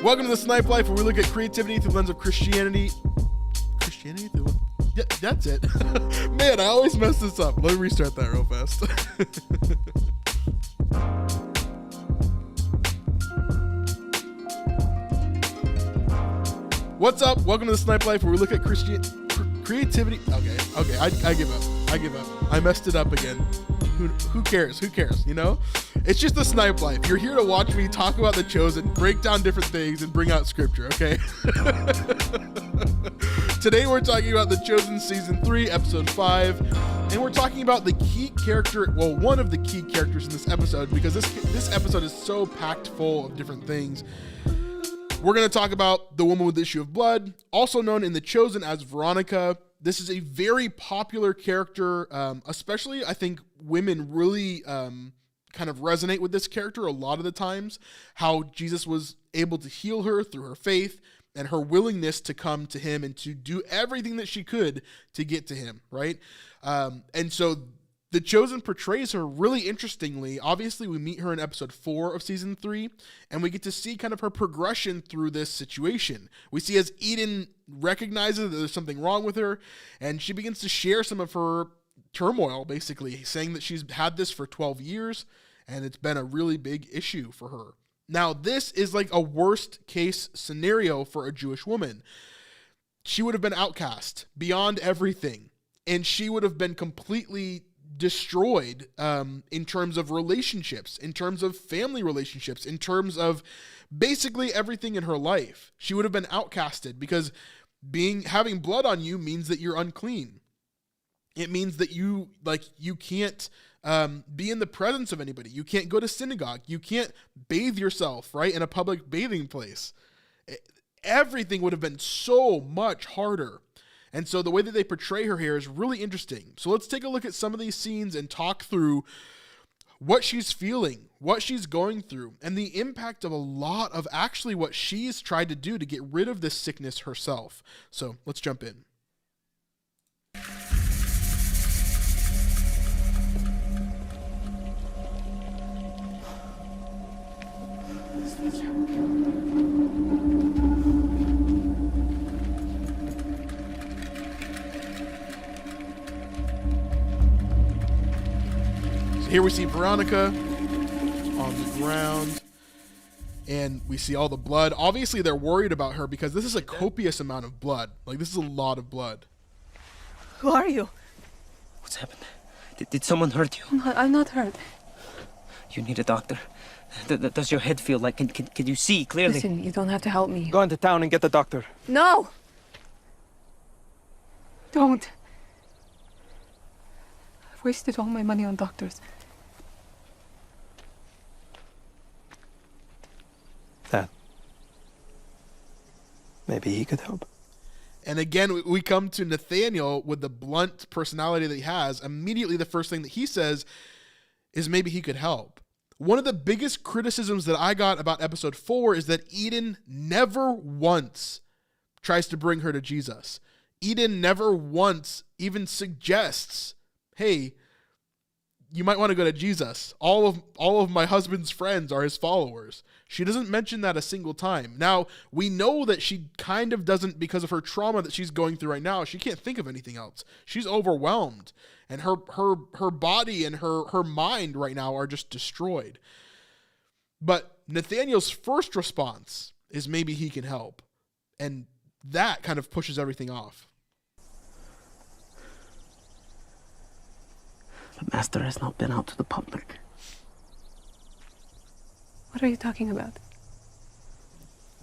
Welcome to the Snipe Life, where we look at creativity through the lens of Christianity. Christianity? Yeah, that's it. Man, I always mess this up. Let me restart that real fast. What's up? Welcome to the Snipe Life, where we look at creativity. Okay, I give up. I messed it up again. Who cares? You know? It's just the Snipe Life. You're here to watch me talk about The Chosen, break down different things, and bring out scripture, okay? Today we're talking about The Chosen Season 3, Episode 5, and we're talking about the key character, well, one of the key characters in this episode, because this episode is so packed full of different things. We're going to talk about the woman with the issue of blood, also known in The Chosen as Veronica. This is a very popular character, especially I think women really kind of resonate with this character a lot of the times, how Jesus was able to heal her through her faith and her willingness to come to him and to do everything that she could to get to him, right? And so The Chosen portrays her really interestingly. Obviously, we meet her in episode 4 of season 3, and we get to see kind of her progression through this situation. We see as Eden recognizes that there's something wrong with her, and she begins to share some of her turmoil, basically, saying that she's had this for 12 years, and it's been a really big issue for her. Now, this is like a worst case scenario for a Jewish woman. She would have been outcast beyond everything, and she would have been completely destroyed in terms of relationships, in terms of family relationships, in terms of basically everything in her life. She would have been outcasted because having blood on you means that you're unclean. It means that you can't be in the presence of anybody. You can't go to synagogue. You can't bathe yourself, right, in a public bathing place. Everything would have been so much harder. And so the way that they portray her here is really interesting. So let's take a look at some of these scenes and talk through what she's feeling, what she's going through, and the impact of a lot of actually what she's tried to do to get rid of this sickness herself. So let's jump in. Here we see Veronica on the ground, and we see all the blood. Obviously, they're worried about her because this is a copious amount of blood. Like, this is a lot of blood. Who are you? What's happened? Did someone hurt you? I'm not hurt. You need a doctor. Does your head feel like... Can you see clearly? Listen, you don't have to help me. Go into town and get the doctor. No! Don't. I've wasted all my money on doctors. Dad. Maybe he could help. And again, we come to Nathaniel with the blunt personality that he has. Immediately, the first thing that he says is maybe he could help. One of the biggest criticisms that I got about episode 4 is that Eden never once tries to bring her to Jesus. Eden never once even suggests, hey, you might want to go to Jesus. All of my husband's friends are his followers. She doesn't mention that a single time. Now, we know that she kind of doesn't because of her trauma that she's going through right now. She can't think of anything else. She's overwhelmed. And her body and her mind right now are just destroyed. But Nathaniel's first response is maybe he can help. And that kind of pushes everything off. The master has not been out to the public. What are you talking about?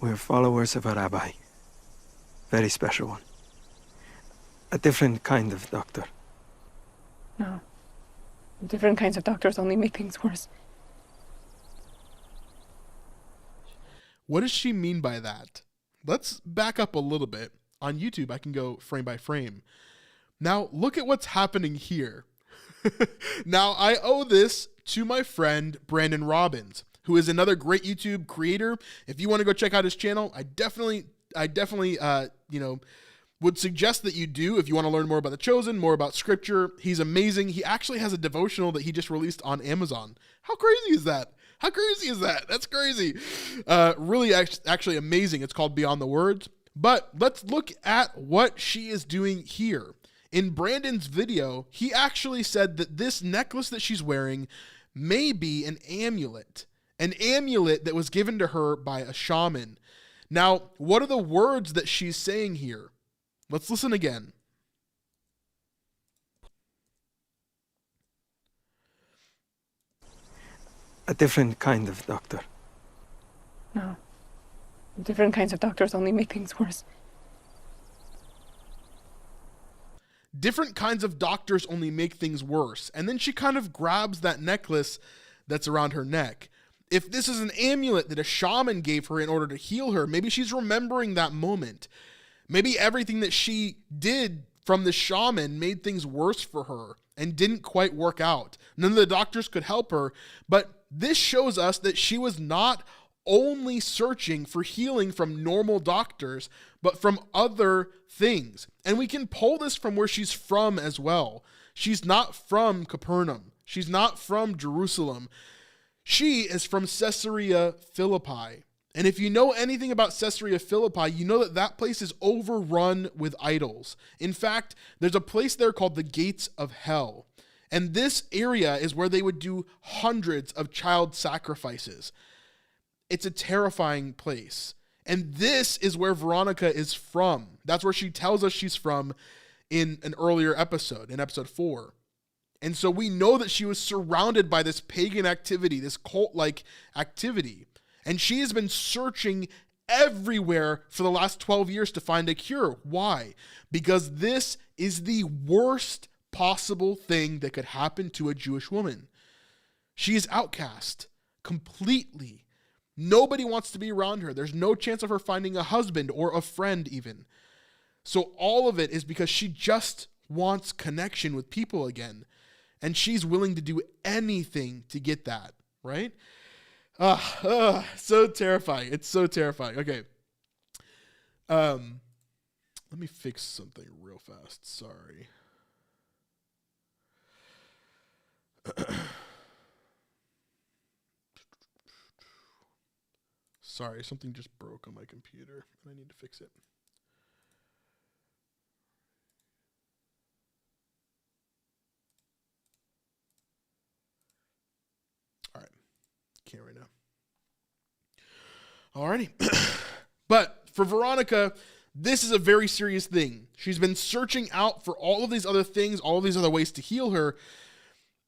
We're followers of a rabbi. Very special one. A different kind of doctor. No. Different kinds of doctors only make things worse. What does she mean by that? Let's back up a little bit. On YouTube, I can go frame by frame. Now, look at what's happening here. Now, I owe this to my friend, Brandon Robbins, who is another great YouTube creator. If you want to go check out his channel, I definitely, would suggest that you do if you want to learn more about The Chosen, more about scripture. He's amazing. He actually has a devotional that he just released on Amazon. How crazy is that? How crazy is that? That's crazy. Really actually amazing. It's called Beyond the Words. But let's look at what she is doing here. In Brandon's video, he actually said that this necklace that she's wearing may be an amulet that was given to her by a shaman. Now, what are the words that she's saying here? Let's listen again. A different kind of doctor. No. Different kinds of doctors only make things worse. Different kinds of doctors only make things worse. And then she kind of grabs that necklace that's around her neck. If this is an amulet that a shaman gave her in order to heal her, maybe she's remembering that moment. Maybe everything that she did from the shaman made things worse for her and didn't quite work out. None of the doctors could help her, but this shows us that she was not only searching for healing from normal doctors, but from other things. And we can pull this from where she's from as well. She's not from Capernaum. She's not from Jerusalem. She is from Caesarea Philippi. And if you know anything about Caesarea Philippi, you know that that place is overrun with idols. In fact, there's a place there called the Gates of Hell. And this area is where they would do hundreds of child sacrifices. It's a terrifying place. And this is where Veronica is from. That's where she tells us she's from in an earlier episode, in episode 4. And so we know that she was surrounded by this pagan activity, this cult-like activity. And she has been searching everywhere for the last 12 years to find a cure. Why? Because this is the worst possible thing that could happen to a Jewish woman. She is outcast completely. Nobody wants to be around her. There's no chance of her finding a husband or a friend even. So all of it is because she just wants connection with people again. And she's willing to do anything to get that, right? So terrifying. It's so terrifying. Okay. Let me fix something real fast. Sorry. Sorry, something just broke on my computer and I need to fix it. All right. Can't right now. Alrighty. But for Veronica, this is a very serious thing. She's been searching out for all of these other things, all of these other ways to heal her,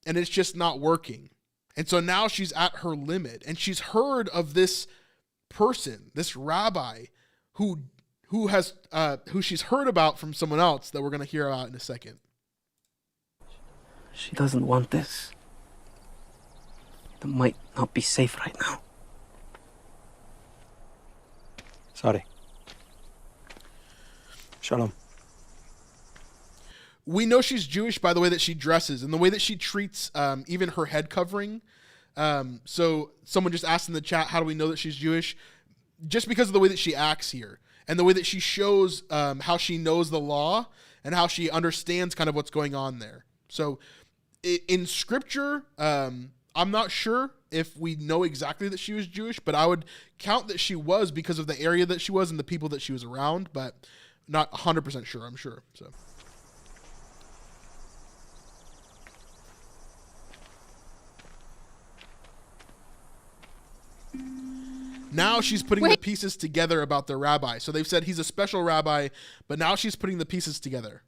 and it's just not working. And so now she's at her limit, and she's heard of this person, this rabbi, who she's heard about from someone else that we're going to hear about in a second. She doesn't want this. It might not be safe right now. Sorry. Shalom. We know she's Jewish by the way that she dresses and the way that she treats even her head covering. So someone just asked in the chat, how do we know that she's Jewish? Just because of the way that she acts here and the way that she shows how she knows the law and how she understands kind of what's going on there. So in scripture, I'm not sure if we know exactly that she was Jewish, but I would count that she was because of the area that she was and the people that she was around, but not 100% sure, I'm sure. So. Now she's putting the pieces together about the rabbi. So they've said he's a special rabbi, but now she's putting the pieces together.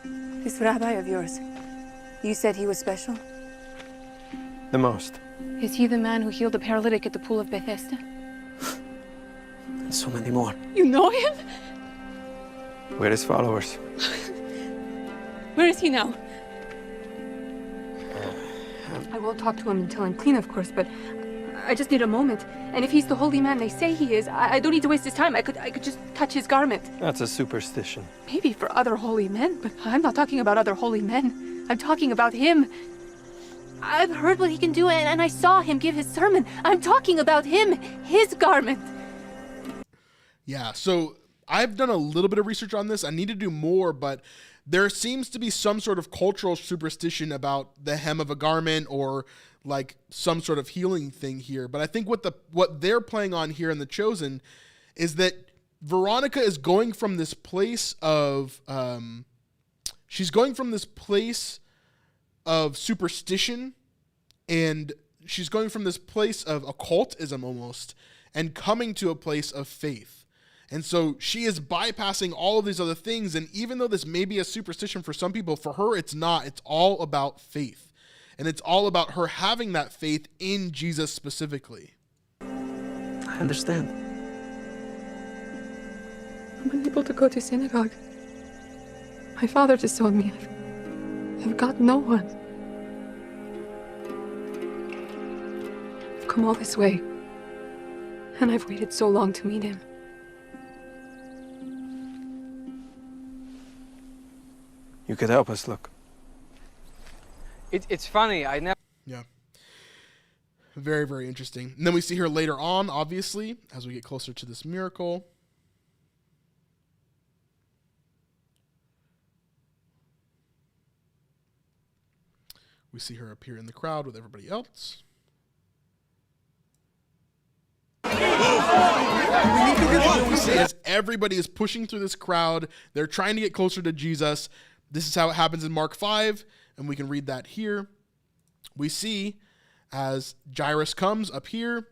This rabbi of yours, you said he was special? The most. Is he the man who healed the paralytic at the pool of Bethesda? And so many more. You know him? We're his followers. Where is he now? I won't talk to him until I'm clean, of course, but I just need a moment. And if he's the holy man they say he is, I don't need to waste his time. I could just touch his garment. That's a superstition. Maybe for other holy men, but I'm not talking about other holy men. I'm talking about him. I've heard what he can do, and I saw him give his sermon. I'm talking about him, his garment. Yeah, so I've done a little bit of research on this. I need to do more, but there seems to be some sort of cultural superstition about the hem of a garment or like some sort of healing thing here. But I think what they're playing on here in The Chosen is that Veronica is going from this place of she's going from this place of superstition, and she's going from this place of occultism almost, and coming to a place of faith. And so she is bypassing all of these other things. And even though this may be a superstition for some people, for her, it's not. It's all about faith. And it's all about her having that faith in Jesus specifically. I understand. I'm unable to go to synagogue. My father disowned me. I've got no one. I've come all this way, and I've waited so long to meet him. You could help us, look. It's funny, I never... Yeah. Very, very interesting. And then we see her later on, obviously, as we get closer to this miracle. We see her appear in the crowd with everybody else. We see as everybody is pushing through this crowd, they're trying to get closer to Jesus. This is how it happens in Mark 5, and we can read that here. We see as Jairus comes up here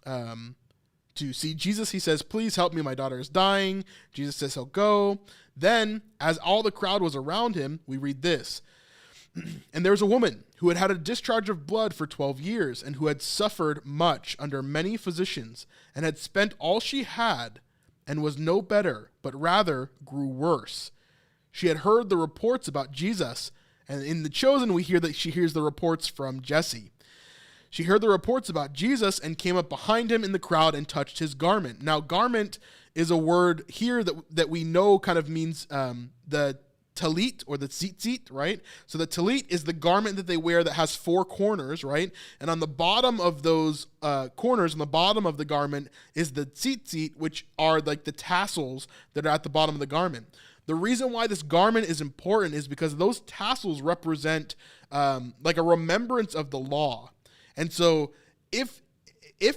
to see Jesus, he says, "Please help me, my daughter is dying." Jesus says he'll go. Then, as all the crowd was around him, we read this. "And there was a woman who had had a discharge of blood for 12 years and who had suffered much under many physicians and had spent all she had and was no better, but rather grew worse. She had heard the reports about Jesus," and in The Chosen we hear that she hears the reports from Jesse. "She heard the reports about Jesus and came up behind him in the crowd and touched his garment." Now, garment is a word here that we know kind of means the talit or the tzitzit, right? So the talit is the garment that they wear that has 4 corners, right? And on the bottom of those corners, on the bottom of the garment, is the tzitzit, which are like the tassels that are at the bottom of the garment. The reason why this garment is important is because those tassels represent like a remembrance of the law. And so if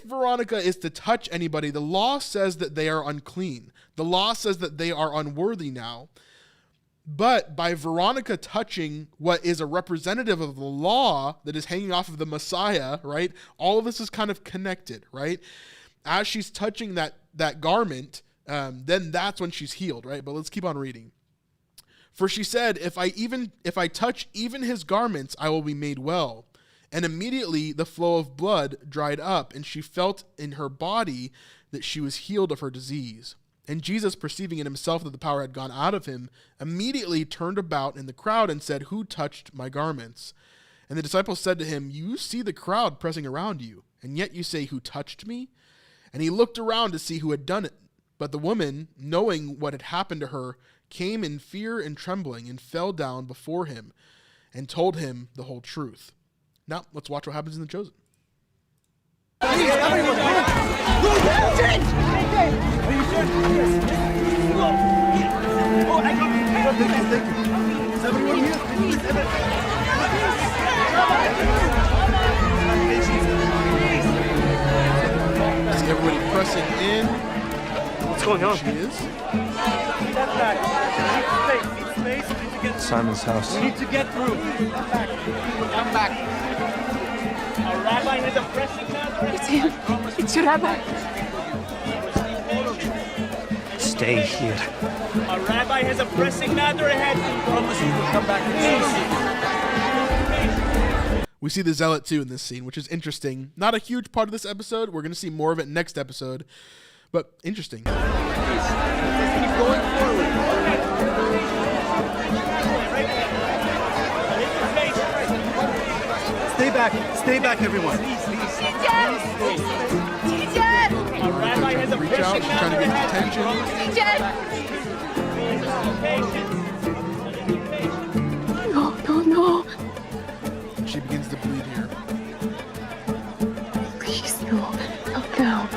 Veronica is to touch anybody, the law says that they are unclean. The law says that they are unworthy now. But by Veronica touching what is a representative of the law that is hanging off of the Messiah, right? All of this is kind of connected, right? As she's touching that garment, then that's when she's healed, right? But let's keep on reading. "For she said, if I touch even his garments, I will be made well. And immediately the flow of blood dried up, and she felt in her body that she was healed of her disease. And Jesus, perceiving in himself that the power had gone out of him, immediately turned about in the crowd and said, 'Who touched my garments?' And the disciples said to him, 'You see the crowd pressing around you, and yet you say, "Who touched me?" And he looked around to see who had done it. But the woman, knowing what had happened to her, came in fear and trembling and fell down before him and told him the whole truth." Now, let's watch what happens in The Chosen. See everybody pressing in. What's going on? She is. Simon's house. We need to get through. Come back. Our rabbi has a pressing matter. It's him. It's your rabbi. Stay here. Our rabbi has a pressing matter ahead. Promise you will come back. We see the zealot too in this scene, which is interesting. Not a huge part of this episode. We're going to see more of it next episode, but interesting. Keep going forward. Stay back, everyone. Our rabbi has a Reach out. She's trying to get his attention. No. She begins to bleed here. Please, no. Calm down.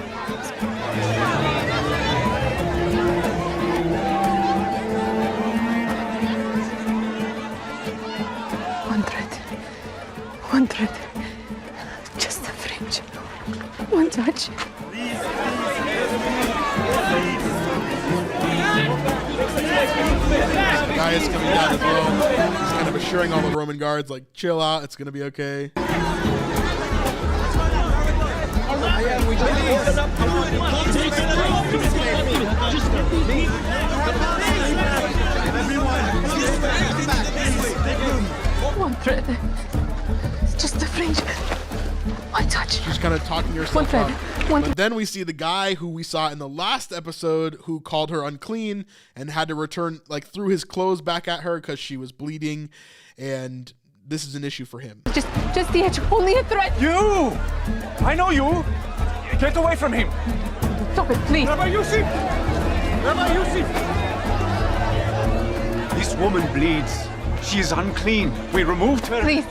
One thread. Gaius coming down as well. He's kind of assuring all the Roman guards, like, chill out, it's going to be okay. One thread. It's just the fringe. One touch. She's kind of talking herself One thread. up. One But then we see the guy who we saw in the last episode who called her unclean and had to return, like, threw his clothes back at her because she was bleeding, and this is an issue for him. Just the edge. Only a thread. You! I know you! Get away from him! Stop it, please. Rabbi Yosef! Rabbi Yosef! This woman bleeds. She is unclean. We removed her. Please,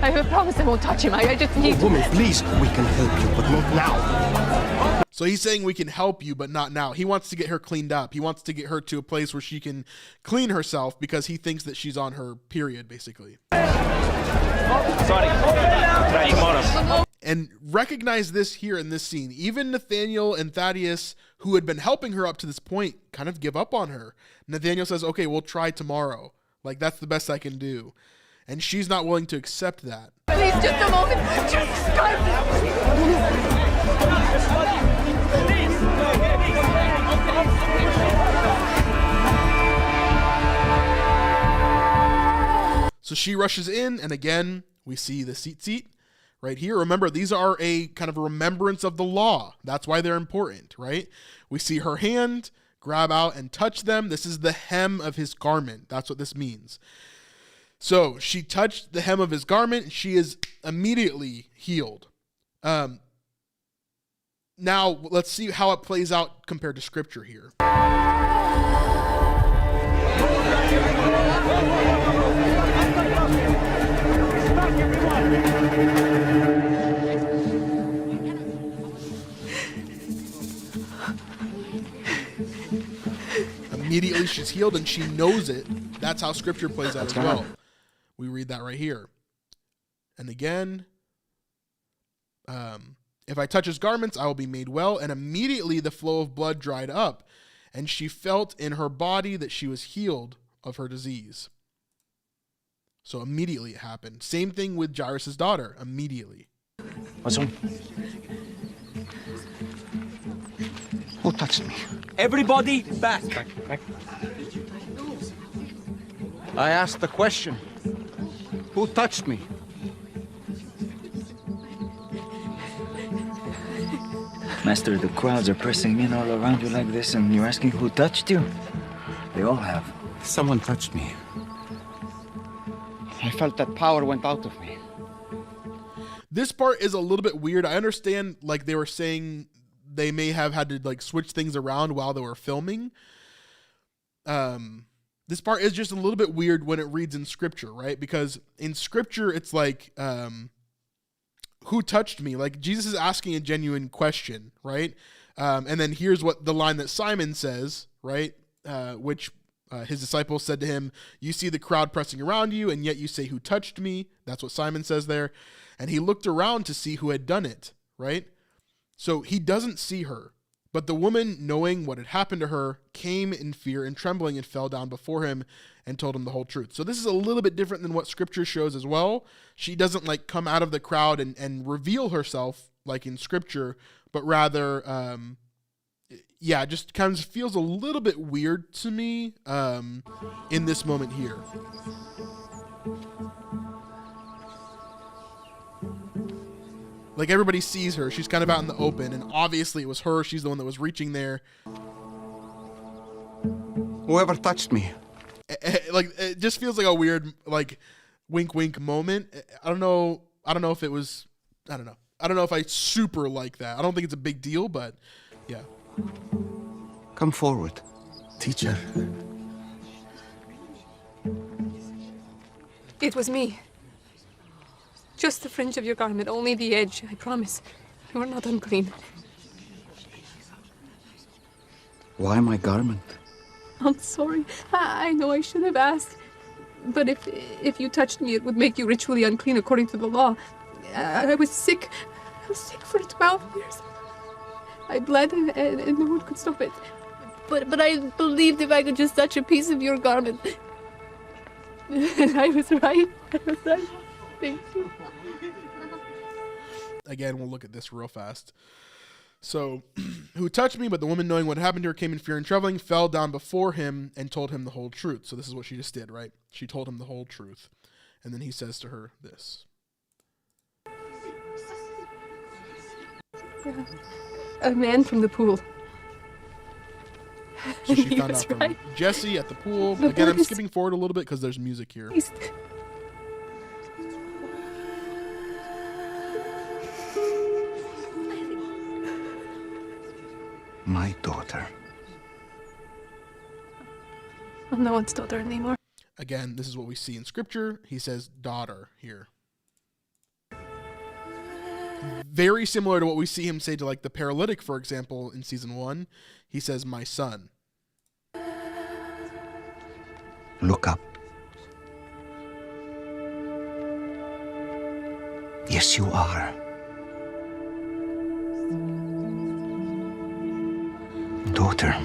I promise I won't touch him. I just need to. Woman, please, we can help you, but not now. So he's saying we can help you, but not now. He wants to get her cleaned up. He wants to get her to a place where she can clean herself because he thinks that she's on her period, basically. Sorry. Try tomorrow. And recognize this here in this scene. Even Nathaniel and Thaddeus, who had been helping her up to this point, kind of give up on her. Nathaniel says, okay, we'll try tomorrow. Like, that's the best I can do. And she's not willing to accept that. Please, just a moment. Just So she rushes in, and again, we see the seat right here. Remember, these are a kind of remembrance of the law. That's why they're important, right? We see her hand grab out and touch them. This is the hem of his garment. That's what this means. So she touched the hem of his garment, and she is immediately healed. Now, let's see how it plays out compared to Scripture here. Immediately she's healed and she knows it. That's how Scripture plays out as well. We read that right here. And again, if I touch his garments, I will be made well. And immediately the flow of blood dried up, and she felt in her body that she was healed of her disease. So immediately it happened. Same thing with Jairus' daughter. Immediately. What's wrong? Who touched me? Everybody back. Back. I asked the question. Who touched me? Master, the crowds are pressing in all around you like this, and you're asking who touched you? They all have. Someone touched me. I felt that power went out of me. This part is a little bit weird. I understand, like, they were saying they may have had to, like, switch things around while they were filming. This part is just a little bit weird when it reads in Scripture, right? Because in Scripture, it's like, who touched me? Like, Jesus is asking a genuine question, right? And then here's what the line that Simon says, right? Which his disciples said to him, you see the crowd pressing around you, and yet you say, who touched me? That's what Simon says there. And he looked around to see who had done it, right? So he doesn't see her. But the woman, knowing what had happened to her, came in fear and trembling and fell down before him and told him the whole truth. So this is a little bit different than what Scripture shows as well. She doesn't, like, come out of the crowd and reveal herself like in Scripture, but rather, just kind of feels a little bit weird to me in this moment here. Like, everybody sees her. She's kind of out in the open, and obviously it was her. She's the one that was reaching there. Whoever touched me. Like, it just feels like a weird, like, wink wink moment. I don't know if it was, I don't know. I don't know if I super like that. I don't think it's a big deal, but yeah. Come forward. Teacher. It was me. Just the fringe of your garment, only the edge, I promise. You are not unclean. Why my garment? I'm sorry. I know I should have asked. But if you touched me, it would make you ritually unclean according to the law. I was sick. I was sick for 12 years. I bled and no one could stop it. But I believed if I could just touch a piece of your garment, I was right. I was right. Thank you. Again, we'll look at this real fast. So, who touched me, but the woman, knowing what happened to her, came in fear and trembling, fell down before him and told him the whole truth. So this is what she just did, right? She told him the whole truth. And then he says to her this. A man from the pool. So she He found was out from right. Jesse at the pool. The Again, I'm word is- skipping forward a little bit because there's music here. He's- My daughter. I'm no one's daughter anymore. Again, this is what we see in scripture. He says daughter here. Very similar to what we see him say to like the paralytic, for example, in season 1. He says, my son. Look up. Yes, you are. Daughter.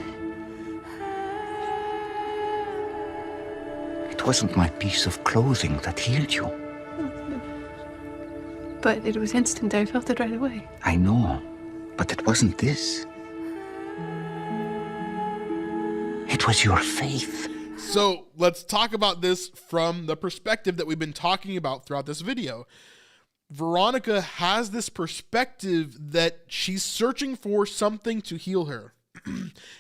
It wasn't my piece of clothing that healed you. But it was instant. I felt it right away. I know, but it wasn't this. It was your faith. So let's talk about this from the perspective that we've been talking about throughout this video. Veronica has this perspective that she's searching for something to heal her.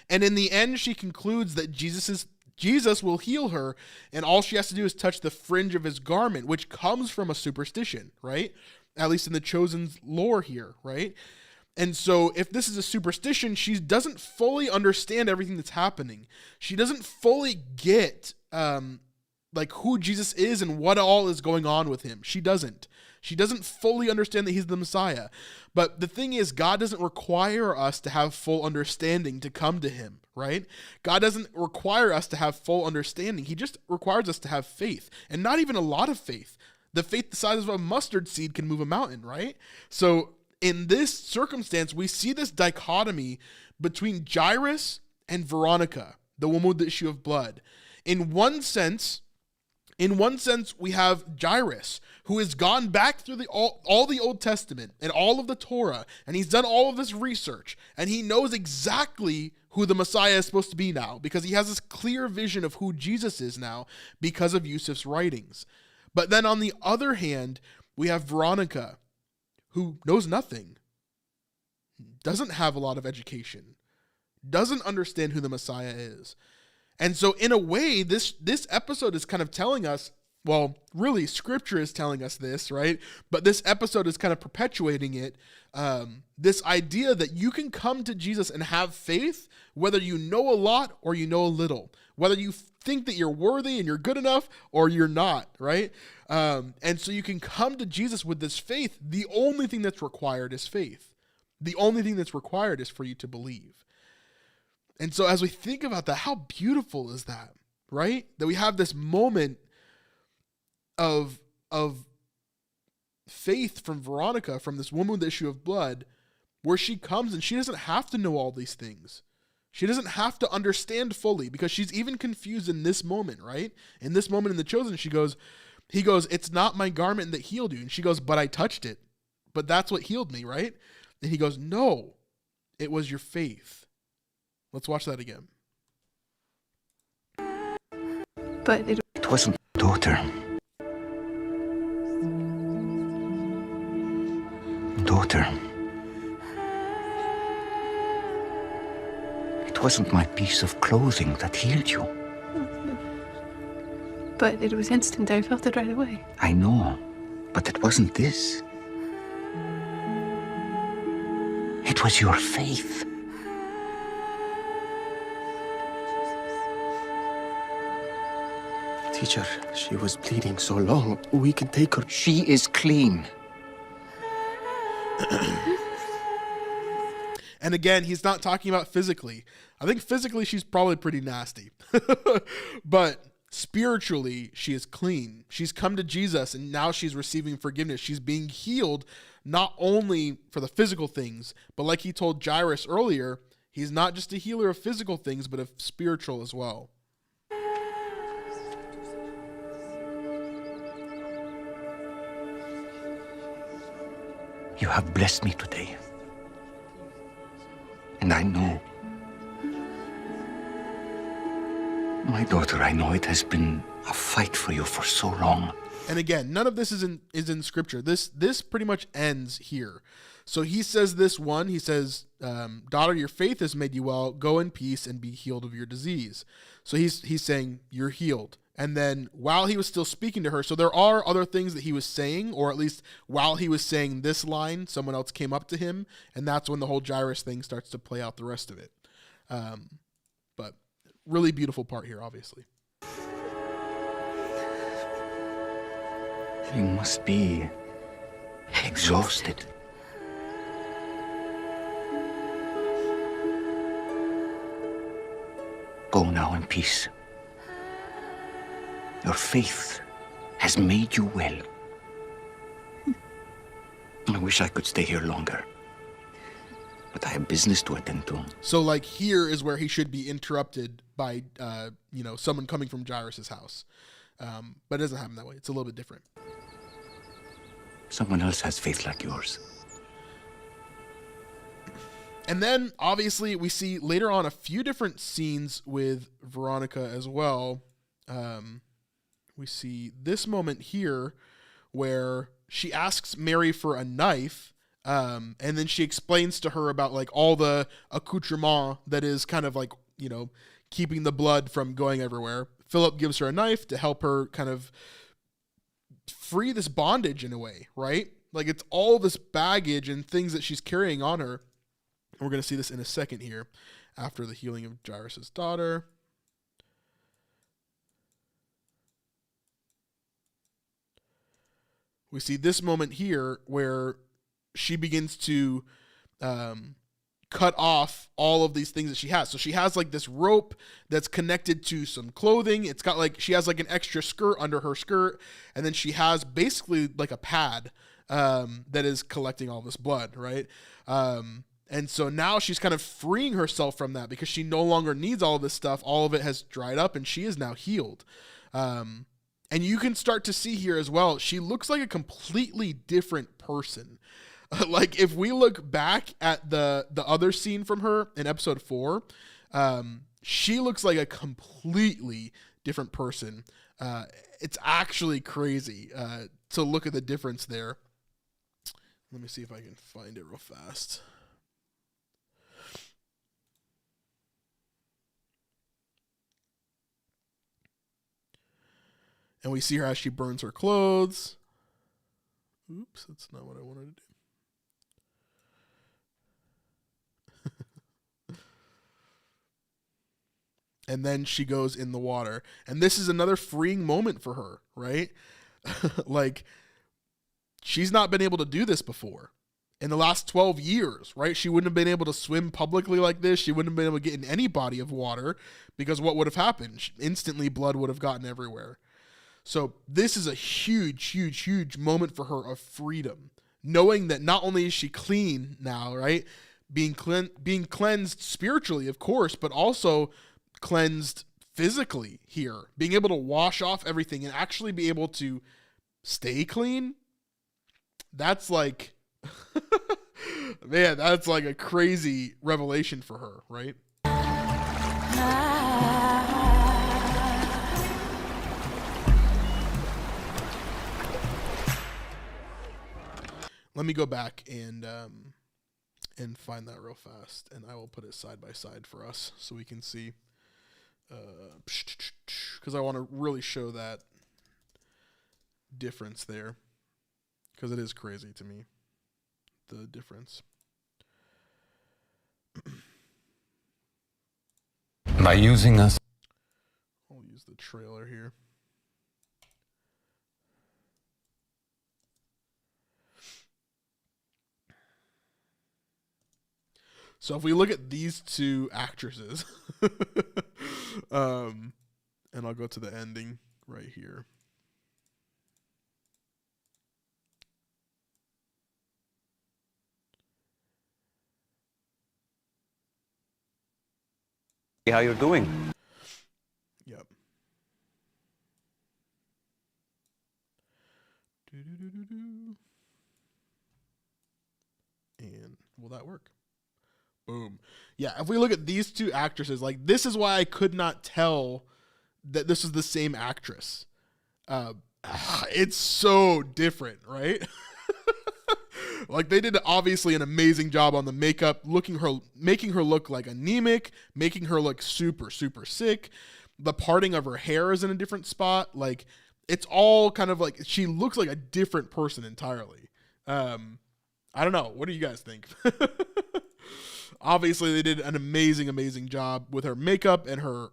And in the end, she concludes that Jesus will heal her, and all she has to do is touch the fringe of his garment, which comes from a superstition, right? At least in the Chosen's lore here, right? And so if this is a superstition, she doesn't fully understand everything that's happening. She doesn't fully get like who Jesus is and what all is going on with him. She doesn't. She doesn't fully understand that he's the Messiah. But the thing is, God doesn't require us to have full understanding to come to him, right? God doesn't require us to have full understanding. He just requires us to have faith, and not even a lot of faith. The faith the size of a mustard seed can move a mountain, right? So in this circumstance, we see this dichotomy between Jairus and Veronica, the woman with the issue of blood. In one sense, we have Jairus, who has gone back through all the Old Testament and all of the Torah, and he's done all of this research, and he knows exactly who the Messiah is supposed to be now, because he has this clear vision of who Jesus is now because of Yusuf's writings. But then on the other hand, we have Veronica, who knows nothing, doesn't have a lot of education, doesn't understand who the Messiah is. And so in a way, this episode is kind of telling us, well, really, scripture is telling us this, right? But this episode is kind of perpetuating it, this idea that you can come to Jesus and have faith, whether you know a lot or you know a little, whether you think that you're worthy and you're good enough or you're not, right? And so you can come to Jesus with this faith. The only thing that's required is faith. The only thing that's required is for you to believe. And so as we think about that, how beautiful is that, right? That we have this moment of faith from Veronica, from this woman with the issue of blood, where she comes and she doesn't have to know all these things. She doesn't have to understand fully, because she's even confused in this moment, right? In this moment in the Chosen, he goes, it's not my garment that healed you. And she goes, but I touched it. But that's what healed me, right? And he goes, no, it was your faith. Let's watch that again. But it wasn't daughter. Daughter. It wasn't my piece of clothing that healed you. But it was instant. I felt it right away. I know, but it wasn't this. It was your faith. Teacher, she was bleeding so long. We can take her. She is clean. And again, he's not talking about physically. I think physically she's probably pretty nasty. But spiritually, she is clean. She's come to Jesus and now she's receiving forgiveness. She's being healed not only for the physical things, but like he told Jairus earlier, he's not just a healer of physical things, but of spiritual as well. You have blessed me today. And I know, my daughter, I know it has been a fight for you for so long. And again, none of this is in scripture. This pretty much ends here. So he says this one, he says, daughter, your faith has made you well. Go in peace and be healed of your disease. So he's saying you're healed. And then while he was still speaking to her, so there are other things that he was saying, or at least while he was saying this line, someone else came up to him, and that's when the whole Jairus thing starts to play out the rest of it. But really beautiful part here, obviously. You must be exhausted. Go now in peace. Your faith has made you well. I wish I could stay here longer, but I have business to attend to. So like here is where he should be interrupted by, someone coming from Jairus' house. But it doesn't happen that way. It's a little bit different. Someone else has faith like yours. And then obviously we see later on a few different scenes with Veronica as well. We see this moment here where she asks Mary for a knife, and then she explains to her about like all the accoutrement that is kind of like, keeping the blood from going everywhere. Philip gives her a knife to help her kind of free this bondage in a way, right? Like it's all this baggage and things that she's carrying on her. And we're going to see this in a second here after the healing of Jairus' daughter. We see this moment here where she begins to cut off all of these things that she has. So she has like this rope that's connected to some clothing. It's got like, she has like an extra skirt under her skirt. And then she has basically like a pad that is collecting all this blood, right? And so now she's kind of freeing herself from that because she no longer needs all of this stuff. All of it has dried up and she is now healed. And you can start to see here as well, she looks like a completely different person. Like if we look back at the other scene from her in episode 4, she looks like a completely different person. It's actually crazy to look at the difference there. Let me see if I can find it real fast. And we see her as she burns her clothes. Oops, that's not what I wanted to do. And then she goes in the water. And this is another freeing moment for her, right? Like, she's not been able to do this before. In the last 12 years, right? She wouldn't have been able to swim publicly like this. She wouldn't have been able to get in any body of water because what would have happened? Instantly, blood would have gotten everywhere. So this is a huge, huge, huge moment for her of freedom, knowing that not only is she clean now, right? Being cleansed spiritually, of course, but also cleansed physically here, being able to wash off everything and actually be able to stay clean. That's like, man, that's like a crazy revelation for her, right? Let me go back and find that real fast, and I will put it side by side for us so we can see. Because I want to really show that difference there, because it is crazy to me, the difference. By using us, I'll use the trailer here. So if we look at these two actresses, and I'll go to the ending right here. How you're doing? Yep. Will that work? Boom. Yeah, if we look at these two actresses, like this is why I could not tell that this is the same actress. It's so different, right? Like they did obviously an amazing job on the makeup, making her look like anemic, making her look super, super sick. The parting of her hair is in a different spot. Like it's all kind of like, she looks like a different person entirely. I don't know. What do you guys think? Obviously they did an amazing, amazing job with her makeup and her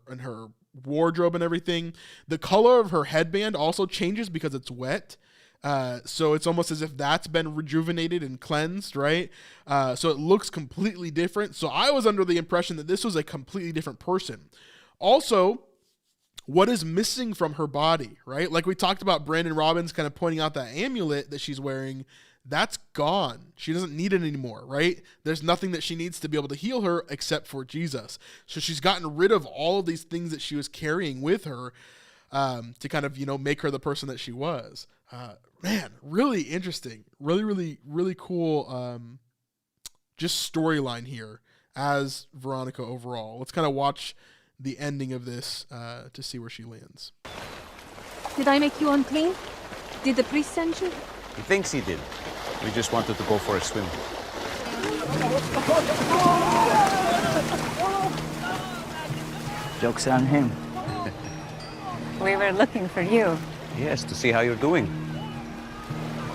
wardrobe and everything. The color of her headband also changes because it's wet. So it's almost as if that's been rejuvenated and cleansed, right? So it looks completely different. So I was under the impression that this was a completely different person. Also, what is missing from her body, right? Like we talked about Brandon Robbins kind of pointing out that amulet that she's wearing, that's gone. She doesn't need it anymore, right? There's nothing that she needs to be able to heal her except for Jesus. So she's gotten rid of all of these things that she was carrying with her to kind of, make her the person that she was. Man, really interesting. Really, really, really cool just storyline here as Veronica overall. Let's kind of watch the ending of this to see where she lands. Did I make you unclean? Did the priest send you? He thinks he did. We just wanted to go for a swim. Joke's on him. We were looking for you. Yes, to see how you're doing.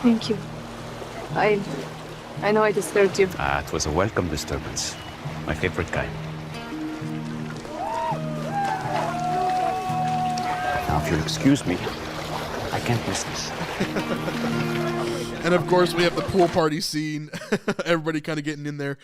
Thank you. I know I disturbed you. It was a welcome disturbance. My favorite kind. Now, if you'll excuse me, I can't miss this. And of course, we have the pool party scene. Everybody kind of getting in there.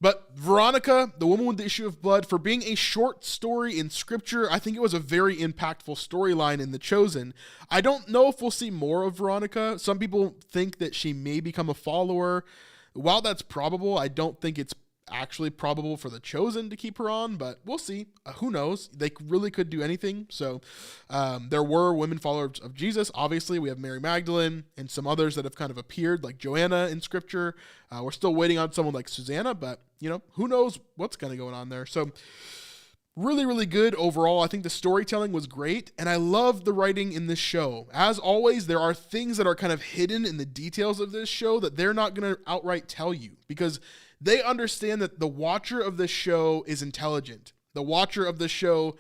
But Veronica, the woman with the issue of blood, for being a short story in scripture, I think it was a very impactful storyline in The Chosen. I don't know if we'll see more of Veronica. Some people think that she may become a follower. While that's probable, I don't think it's actually probable for The Chosen to keep her on, but we'll see. Who knows? They really could do anything. So there were women followers of Jesus. Obviously, we have Mary Magdalene and some others that have kind of appeared, like Joanna in scripture. We're still waiting on someone like Susanna, but who knows what's kind of going on there. So really, really good overall. I think the storytelling was great, and I love the writing in this show. As always, there are things that are kind of hidden in the details of this show that they're not going to outright tell you, because they understand that the watcher of this show is intelligent. The watcher of this show,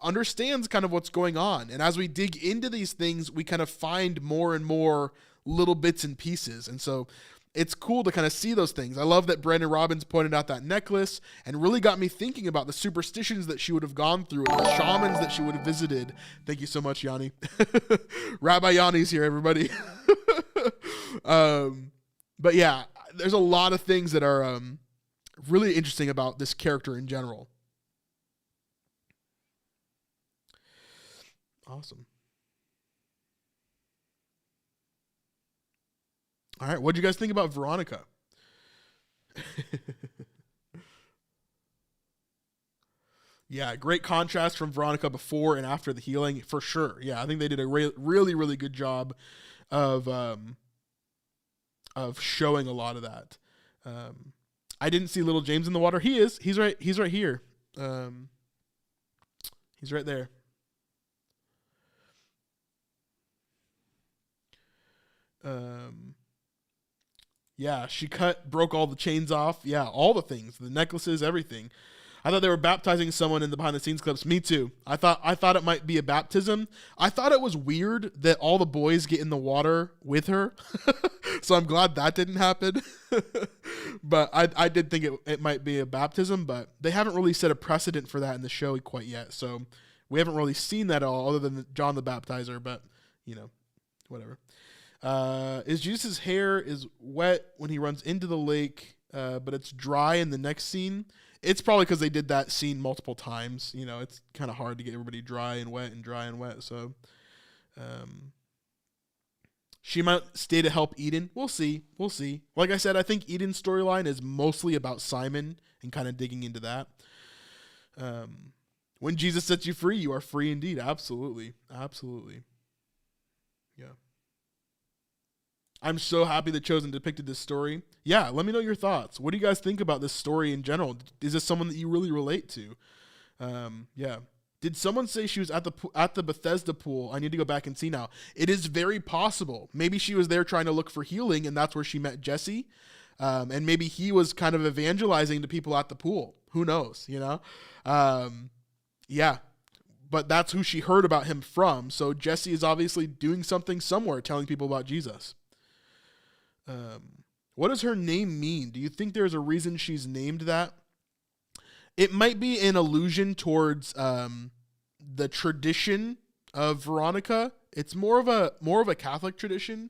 understands kind of what's going on. And as we dig into these things, we kind of find more and more little bits and pieces. And so it's cool to kind of see those things. I love that Brandon Robbins pointed out that necklace and really got me thinking about the superstitions that she would have gone through and the shamans that she would have visited. Thank you so much, Yanni. Rabbi Yanni's here, everybody. But yeah, there's a lot of things that are really interesting about this character in general. Awesome. All right, what do you guys think about Veronica? Yeah, great contrast from Veronica before and after the healing, for sure. Yeah, I think they did a really, really good job of showing a lot of that. I didn't see little James in the water. He's right here. He's right there. Yeah, she broke all the chains off. Yeah, all the things, the necklaces, everything. I thought they were baptizing someone in the behind the scenes clips. Me too. I thought it might be a baptism. I thought it was weird that all the boys get in the water with her. So I'm glad that didn't happen. But I did think it might be a baptism, but they haven't really set a precedent for that in the show quite yet. So we haven't really seen that at all, other than John the Baptizer, but whatever. Is Jesus' hair is wet when he runs into the lake, but it's dry in the next scene? It's probably because they did that scene multiple times. It's kind of hard to get everybody dry and wet and dry and wet. So she might stay to help Eden. We'll see. Like I said, I think Eden's storyline is mostly about Simon and kind of digging into that. When Jesus sets you free, you are free indeed. Absolutely. Yeah. I'm so happy The Chosen depicted this story. Yeah, let me know your thoughts. What do you guys think about this story in general? Is this someone that you really relate to? Yeah. Did someone say she was at the Bethesda pool? I need to go back and see now. It is very possible. Maybe she was there trying to look for healing, and that's where she met Jesse. And maybe he was kind of evangelizing to people at the pool. Who knows, you know? Yeah. But that's who she heard about him from. So Jesse is obviously doing something somewhere, telling people about Jesus. What does her name mean? Do you think there's a reason she's named that? It might be an allusion towards the tradition of Veronica. It's more of a Catholic tradition,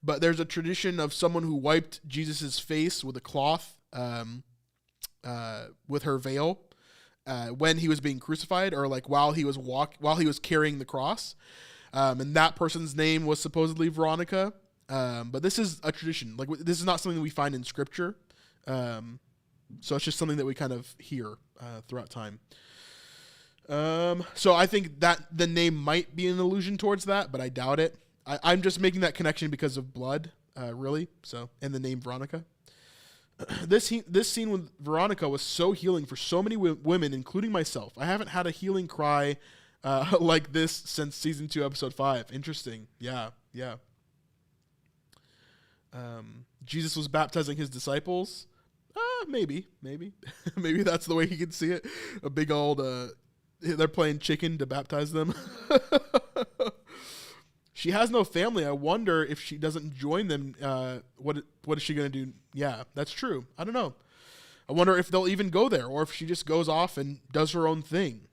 but there's a tradition of someone who wiped Jesus's face with a cloth, with her veil, when he was being crucified, or like while he was carrying the cross, and that person's name was supposedly Veronica. But this is a tradition. Like, this is not something that we find in scripture. So it's just something that we kind of hear throughout time. So I think that the name might be an allusion towards that, but I doubt it. I'm just making that connection because of blood, really. So, and the name Veronica. This scene with Veronica was so healing for so many women, including myself. I haven't had a healing cry like this since season 2, episode 5. Interesting. Yeah. Jesus was baptizing his disciples. Maybe maybe that's the way he could see it. A big old they're playing chicken to baptize them. She has no family. I wonder if she doesn't join them, what is she going to do? Yeah, that's true. I don't know. I wonder if they'll even go there, or if she just goes off and does her own thing.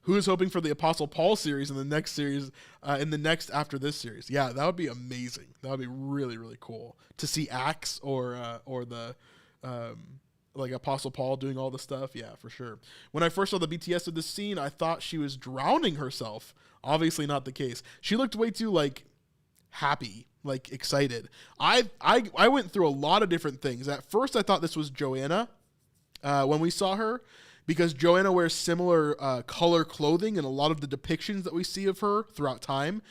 Who is hoping for the Apostle Paul series in the next series, after this series? Yeah, that would be amazing. That would be really, really cool to see Acts or the like Apostle Paul doing all the stuff. Yeah, for sure. When I first saw the BTS of this scene, I thought she was drowning herself. Obviously not the case. She looked way too like happy, like excited. I went through a lot of different things. At first, I thought this was Joanna when we saw her, because Joanna wears similar color clothing in a lot of the depictions that we see of her throughout time.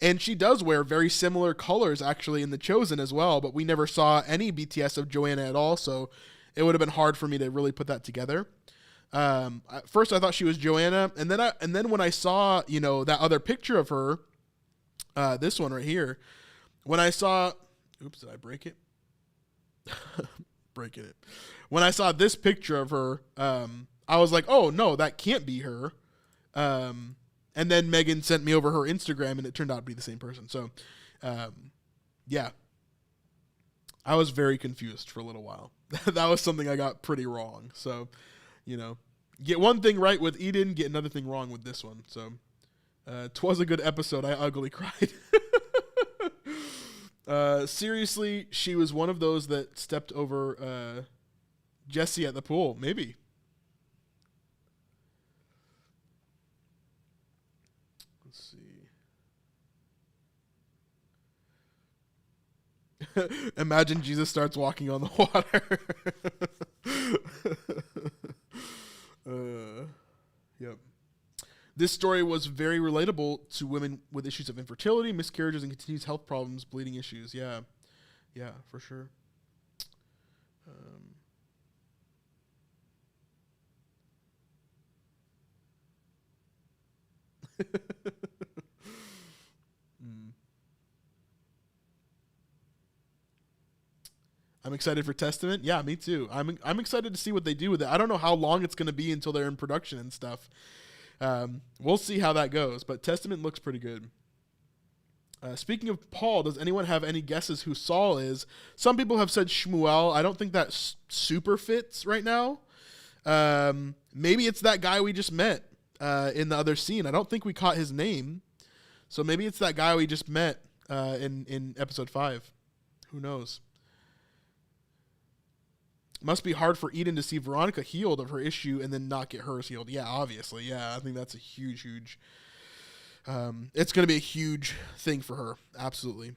And she does wear very similar colors, actually, in The Chosen as well, but we never saw any BTS of Joanna at all, so it would have been hard for me to really put that together. At first, I thought she was Joanna, and then when I saw, that other picture of her, this one right here, when I saw... Oops, did I break it? Breaking it. When I saw this picture of her... I was like, oh, no, that can't be her. And then Megan sent me over her Instagram, and it turned out to be the same person. So, yeah. I was very confused for a little while. That was something I got pretty wrong. So, get one thing right with Eden, get another thing wrong with this one. So, 'twas a good episode. I ugly cried. Seriously, she was one of those that stepped over Jesse at the pool. Maybe. Imagine Jesus starts walking on the water. Yep. This story was very relatable to women with issues of infertility, miscarriages, and continuous health problems, bleeding issues. Yeah, for sure. I'm excited for Testament. Yeah, me too. I'm excited to see what they do with it. I don't know how long it's going to be until they're in production and stuff. We'll see how that goes, but Testament looks pretty good. Speaking of Paul, does anyone have any guesses who Saul is? Some people have said Shmuel. I don't think that super fits right now. Maybe it's that guy we just met in the other scene. I don't think we caught his name. So maybe it's that guy we just met in episode 5. Who knows? Must be hard for Eden to see Veronica healed of her issue and then not get hers healed. Yeah, obviously. Yeah, I think that's a huge... it's going to be a huge thing for her. Absolutely.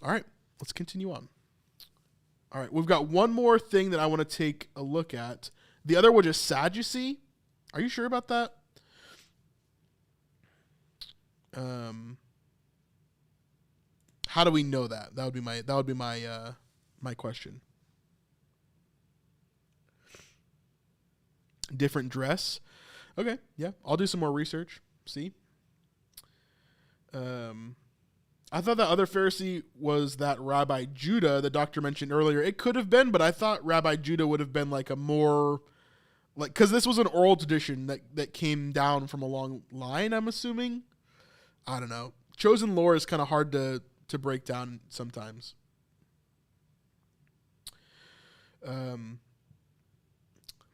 All right, let's continue on. All right, we've got one more thing that I want to take a look at. The other was just Sadducee. Are you sure about that? How do we know that? That would be my question. Different dress. Okay, yeah. I'll do some more research. See? I thought that other Pharisee was that Rabbi Judah the doctor mentioned earlier. It could have been, but I thought Rabbi Judah would have been like a more, like, because this was an oral tradition that came down from a long line, I'm assuming. I don't know. Chosen lore is kind of hard to break down sometimes.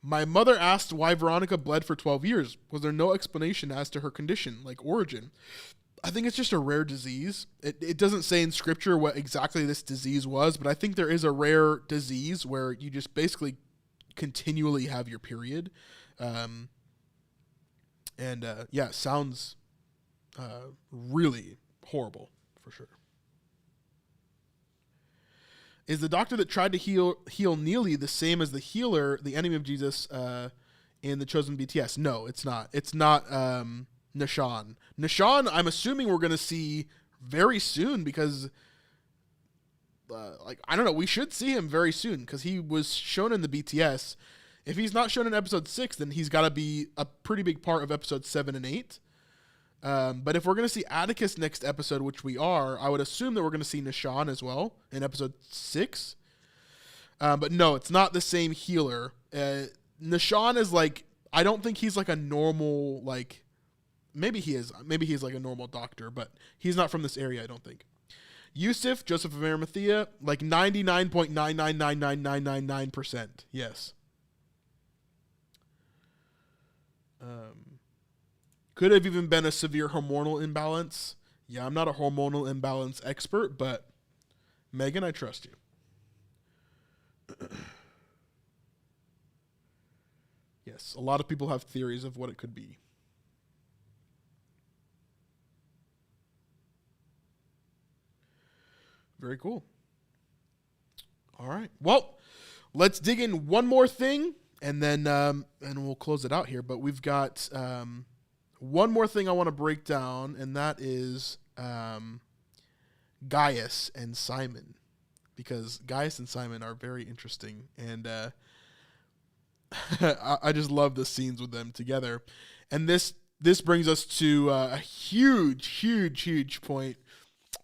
My mother asked why Veronica bled for 12 years. Was there no explanation as to her condition, like origin? I think it's just a rare disease. It doesn't say in scripture what exactly this disease was, but I think there is a rare disease where you just basically continually have your period. It sounds really horrible for sure. Is the doctor that tried to heal Neely the same as the healer, the enemy of Jesus, in the Chosen BTS? No, it's not. It's not Nishan. Nishan, I'm assuming we're going to see very soon because, I don't know, we should see him very soon because he was shown in the BTS. If he's not shown in episode 6, then he's got to be a pretty big part of episodes 7 and 8. But if we're going to see Atticus next episode, which we are, I would assume that we're going to see Nishan as well in episode 6. But no, it's not the same healer. Nishan is like, I don't think he's like a normal, like, maybe he is. Maybe he's like a normal doctor, but he's not from this area, I don't think. Yusuf, Joseph of Arimathea, like 99.9999999%. Yes. Could have even been a severe hormonal imbalance. Yeah, I'm not a hormonal imbalance expert, but Megan, I trust you. Yes, a lot of people have theories of what it could be. Very cool. All right. Well, let's dig in one more thing, and then and we'll close it out here. But we've got one more thing I want to break down, and that is Gaius and Simon, because Gaius and Simon are very interesting, and I just love the scenes with them together. And this brings us to a huge point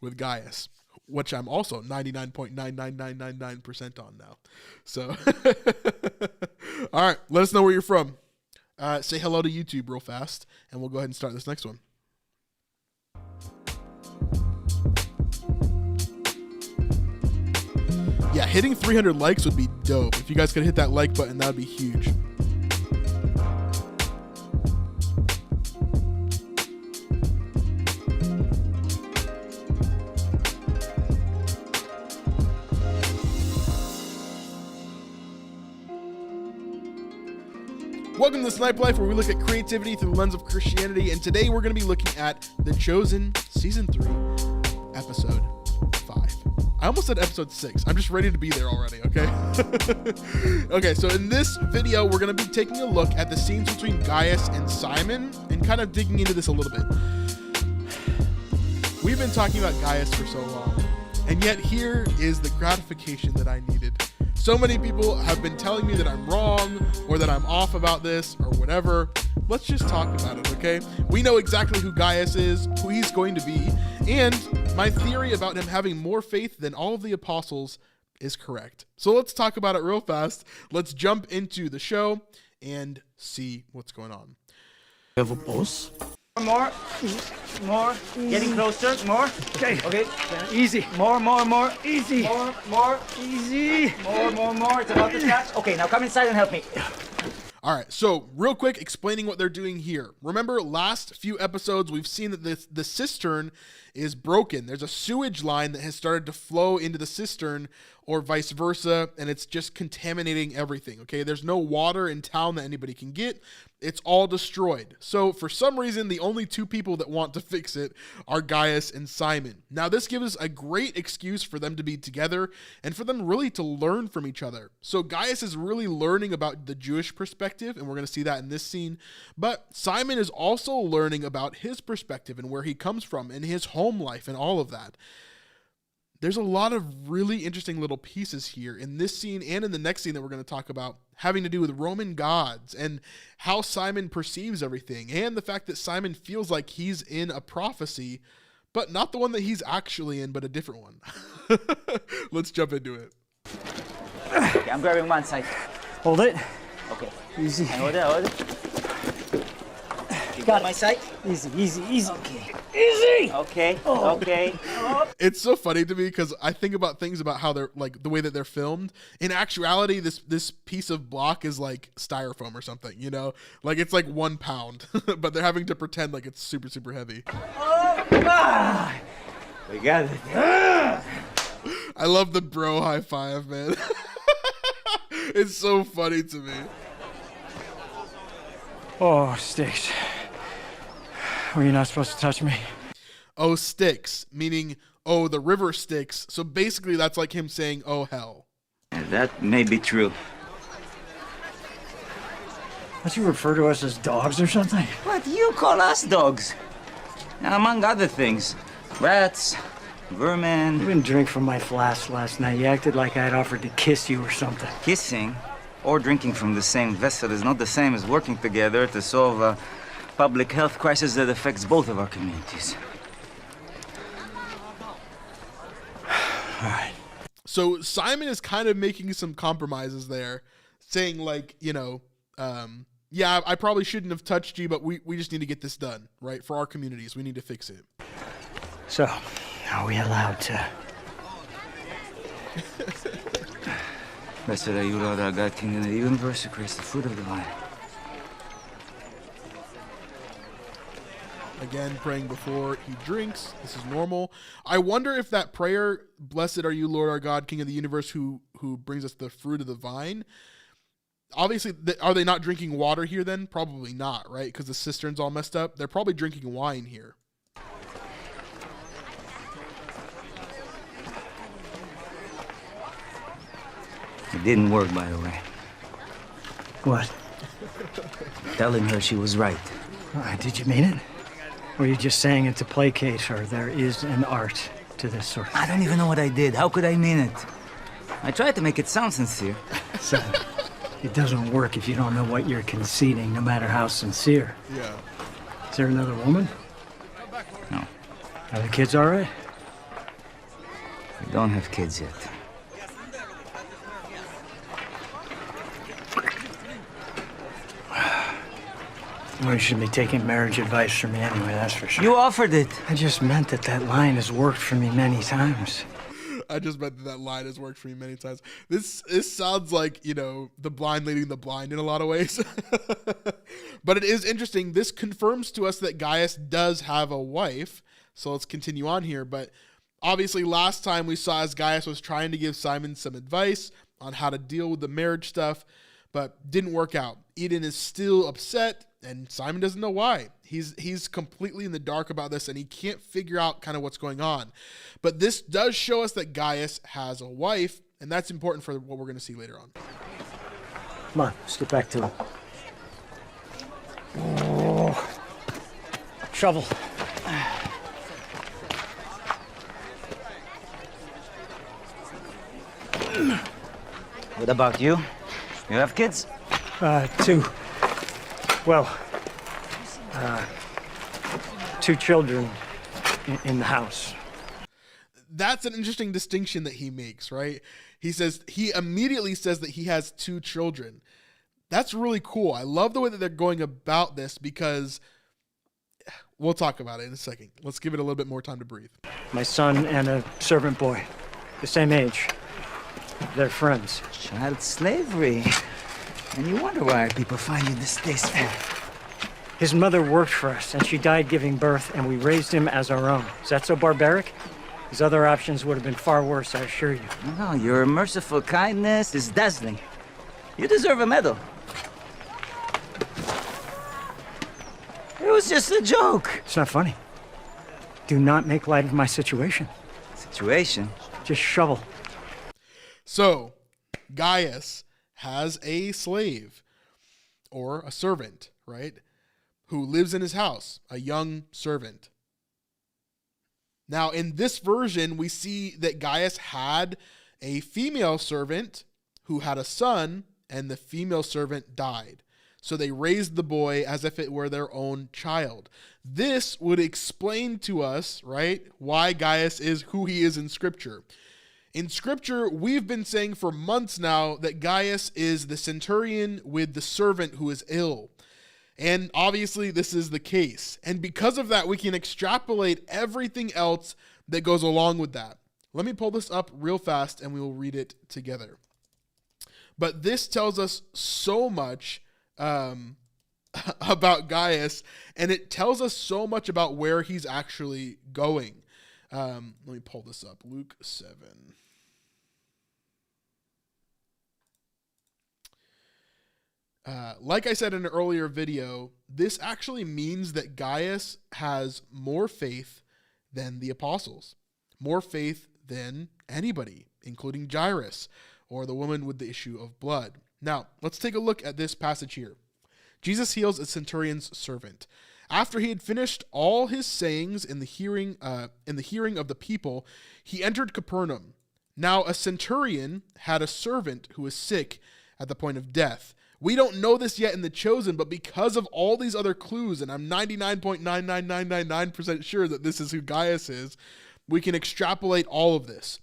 with Gaius, which I'm also 99.99999% on now. So, all right, let us know where you're from. Say hello to YouTube real fast, and we'll go ahead and start this next one. Yeah, hitting 300 likes would be dope. If you guys could hit that like button, that would be huge. Welcome to Snipe Life, where we look at creativity through the lens of Christianity, and today we're going to be looking at The Chosen, Season 3, Episode 5. I almost said Episode 6. I'm just ready to be there already, okay? Okay, so in this video, we're going to be taking a look at the scenes between Gaius and Simon, and kind of digging into this a little bit. We've been talking about Gaius for so long, and yet here is the gratification that I needed. So many people have been telling me that I'm wrong or that I'm off about this or whatever. Let's just talk about it, okay? We know exactly who Gaius is, who he's going to be, and my theory about him having more faith than all of the apostles is correct. So let's talk about it real fast. Let's jump into the show and see what's going on. You have a boss? More. Getting closer. More. Okay. Easy. More. Easy. More. Easy. More. It's about to catch. Okay, now come inside and help me. All right, so real quick, explaining what they're doing here. Remember, last few episodes, we've seen that the cistern is broken. There's a sewage line that has started to flow into the cistern, or vice versa, and it's just contaminating everything, okay? There's no water in town that anybody can get. It's all destroyed. So for some reason, the only two people that want to fix it are Gaius and Simon. Now, this gives us a great excuse for them to be together and for them really to learn from each other. So Gaius is really learning about the Jewish perspective, and we're going to see that in this scene. But Simon is also learning about his perspective and where he comes from and his home life and all of that. there's a lot of really interesting little pieces here in this scene and in the next scene that we're going to talk about, having to do with Roman gods and how Simon perceives everything, and the fact that Simon feels like he's in a prophecy, but not the one that he's actually in, but a different one. Let's jump into it. Okay, I'm grabbing one side. Hold it. Okay. Easy. Hold it. You got my side? Easy, easy, easy. Okay. Easy! Okay, Oh. okay. It's so funny to me because I think about things about how they're like the way that they're filmed. In actuality, this piece of block is like styrofoam or something, you know? Like it's like 1 pound, but they're having to pretend like it's super, super heavy. We got it. I love the bro high five, man. It's so funny to me. Oh, sticks. Were you not supposed to touch me? Oh, sticks, meaning, oh, the river Styx. So basically that's like him saying, oh, hell. That may be true. Don't you refer to us as dogs or something? What, you call us dogs? Now, among other things, rats, vermin. You didn't drink from my flask last night. You acted like I'd offered to kiss you or something. Kissing or drinking from the same vessel is not the same as working together to solve a public health crisis that affects both of our communities. All right. So Simon is kind of making some compromises there, saying like, you know, yeah, I probably shouldn't have touched you, but we just need to get this done, right? For our communities, we need to fix it. So, are we allowed to? Blessed are you, Lord our God, King of the universe, who creates the fruit of the vine. Again, praying before he drinks. This is normal. I wonder if that prayer, blessed are you, Lord our God, King of the universe, who brings us the fruit of the vine. Obviously, are they not drinking water here then? Probably not, right? Because the cistern's all messed up. They're probably drinking wine here. It didn't work, by the way. What? Telling her she was right. All right, did you mean it? Or are you just saying it to placate her? There is an art to this sort of thing. I don't even know what I did. How could I mean it? I tried to make it sound sincere. So, it doesn't work if you don't know what you're conceding, no matter how sincere. Yeah. Is there another woman? No. Are the kids all right? We don't have kids yet. Well, you shouldn't be taking marriage advice from me anyway, that's for sure. You offered it. I just meant that line has worked for me many times. I just meant that line has worked for me many times. This sounds like, you know, the blind leading the blind in a lot of ways. But it is interesting. This confirms to us that Gaius does have a wife. So let's continue on here. But obviously last time we saw as Gaius was trying to give Simon some advice on how to deal with the marriage stuff, but didn't work out. Eden is still upset, and Simon doesn't know why. He's completely in the dark about this, and he can't figure out kind of what's going on. But this does show us that Gaius has a wife, and that's important for what we're going to see later on. Come on, let's get back to it. Oh. Shovel. What about you? You have kids? 2. Well, 2 children in the house. That's an interesting distinction that he makes, right? He immediately says that he has 2 children. That's really cool. I love the way that they're going about this because we'll talk about it in a second. Let's give it a little bit more time to breathe. My son and a servant boy, the same age. They're friends. Child slavery. And you wonder why people find you distasteful. His mother worked for us, and she died giving birth, and we raised him as our own. Is that so barbaric? His other options would have been far worse, I assure you. No, your merciful kindness is dazzling. You deserve a medal. It was just a joke. It's not funny. Do not make light of my situation. Situation? Just shovel. So, Gaius has a slave or a servant, right? Who lives in his house, a young servant. Now, in this version, we see that Gaius had a female servant who had a son, and the female servant died. So they raised the boy as if it were their own child. This would explain to us, right, why Gaius is who he is in Scripture. In Scripture, we've been saying for months now that Gaius is the centurion with the servant who is ill. And obviously, this is the case. And because of that, we can extrapolate everything else that goes along with that. Let me pull this up real fast and we will read it together. But this tells us so much about Gaius, and it tells us so much about where he's actually going. Let me pull this up. Luke 7. Like I said in an earlier video, this actually means that Gaius has more faith than the apostles, more faith than anybody, including Jairus or the woman with the issue of blood. Now, let's take a look at this passage here. Jesus heals a centurion's servant. After he had finished all his sayings in the hearing of the people, he entered Capernaum. Now, a centurion had a servant who was sick at the point of death. We don't know this yet in The Chosen, but because of all these other clues, and I'm 99.99999% sure that this is who Gaius is, we can extrapolate all of this.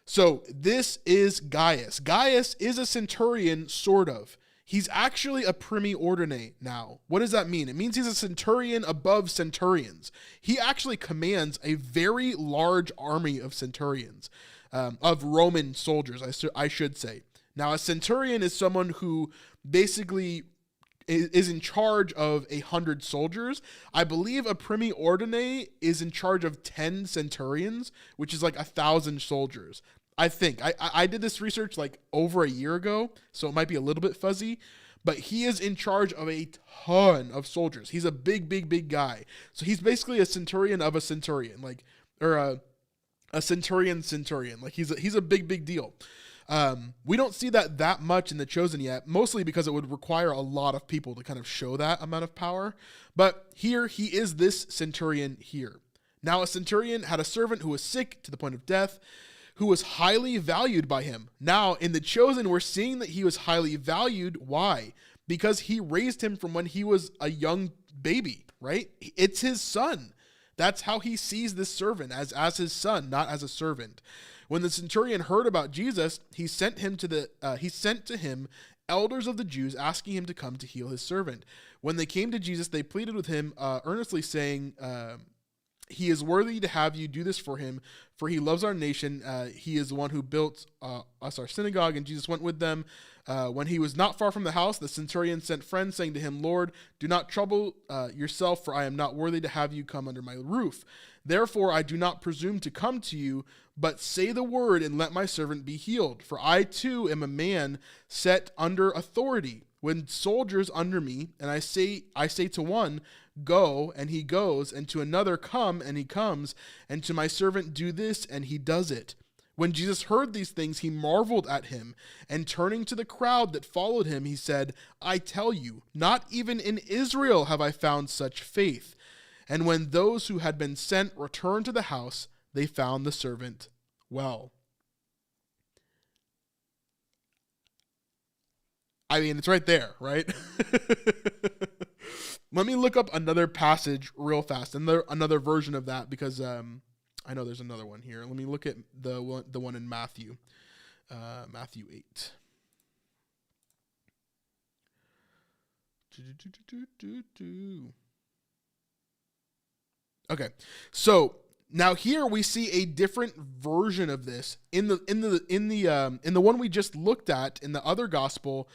So this is Gaius. Gaius is a centurion, sort of. He's actually a primi ordine now. What does that mean? It means he's a centurion above centurions. He actually commands a very large army of centurions, of Roman soldiers, I should say. Now, a centurion is someone who basically is in charge of 100 soldiers. I believe a primi ordine is in charge of 10 centurions, which is like 1,000 soldiers. I think. I did this research like over a year ago, so it might be a little bit fuzzy, but he is in charge of a ton of soldiers. He's a big guy. So he's basically a centurion of a centurion, like, or a centurion. Like he's a big deal. We don't see that much in The Chosen yet, mostly because it would require a lot of people to kind of show that amount of power. But here he is this centurion here. Now, a centurion had a servant who was sick to the point of death, who was highly valued by him. Now, in The Chosen, we're seeing that he was highly valued. Why? Because he raised him from when he was a young baby, right? It's his son. That's how he sees this servant, as his son, not as a servant. When the centurion heard about Jesus, he sent to him elders of the Jews, asking him to come to heal his servant. When they came to Jesus, they pleaded with him earnestly, saying, he is worthy to have you do this for him, for he loves our nation. He is the one who built us our synagogue. And Jesus went with them. When he was not far from the house, the centurion sent friends, saying to him, Lord, do not trouble yourself, for I am not worthy to have you come under my roof. Therefore, I do not presume to come to you, but say the word and let my servant be healed. For I too am a man set under authority, when soldiers under me, and I say to one, go, and he goes, and to another, come, and he comes, and to my servant, do this, and he does it. When Jesus heard these things, he marveled at him, and turning to the crowd that followed him, he said, I tell you, not even in Israel have I found such faith. And when those who had been sent returned to the house, they found the servant well. I mean, it's right there, right? Let me look up another passage real fast, another version of that, because I know there's another one here. Let me look at the one in Matthew, Matthew 8. Okay, so now here we see a different version of this in the one we just looked at in the other gospel.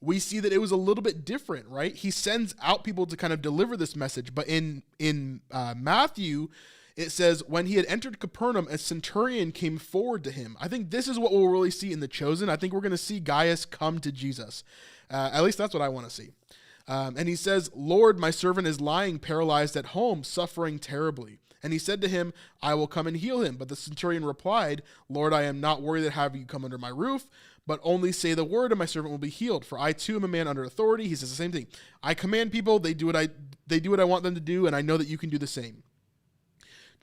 We see that it was a little bit different, right? He sends out people to kind of deliver this message, but in Matthew, it says, when he had entered Capernaum, a centurion came forward to him. I think this is what we'll really see in The Chosen. I think we're going to see Gaius come to Jesus. At least that's what I want to see. And he says, Lord, my servant is lying paralyzed at home, suffering terribly. And he said to him, I will come and heal him. But the centurion replied, Lord, I am not worthy to have you come under my roof, but only say the word and my servant will be healed. For I too am a man under authority. He says the same thing. I command people, they do what I want them to do, and I know that you can do the same.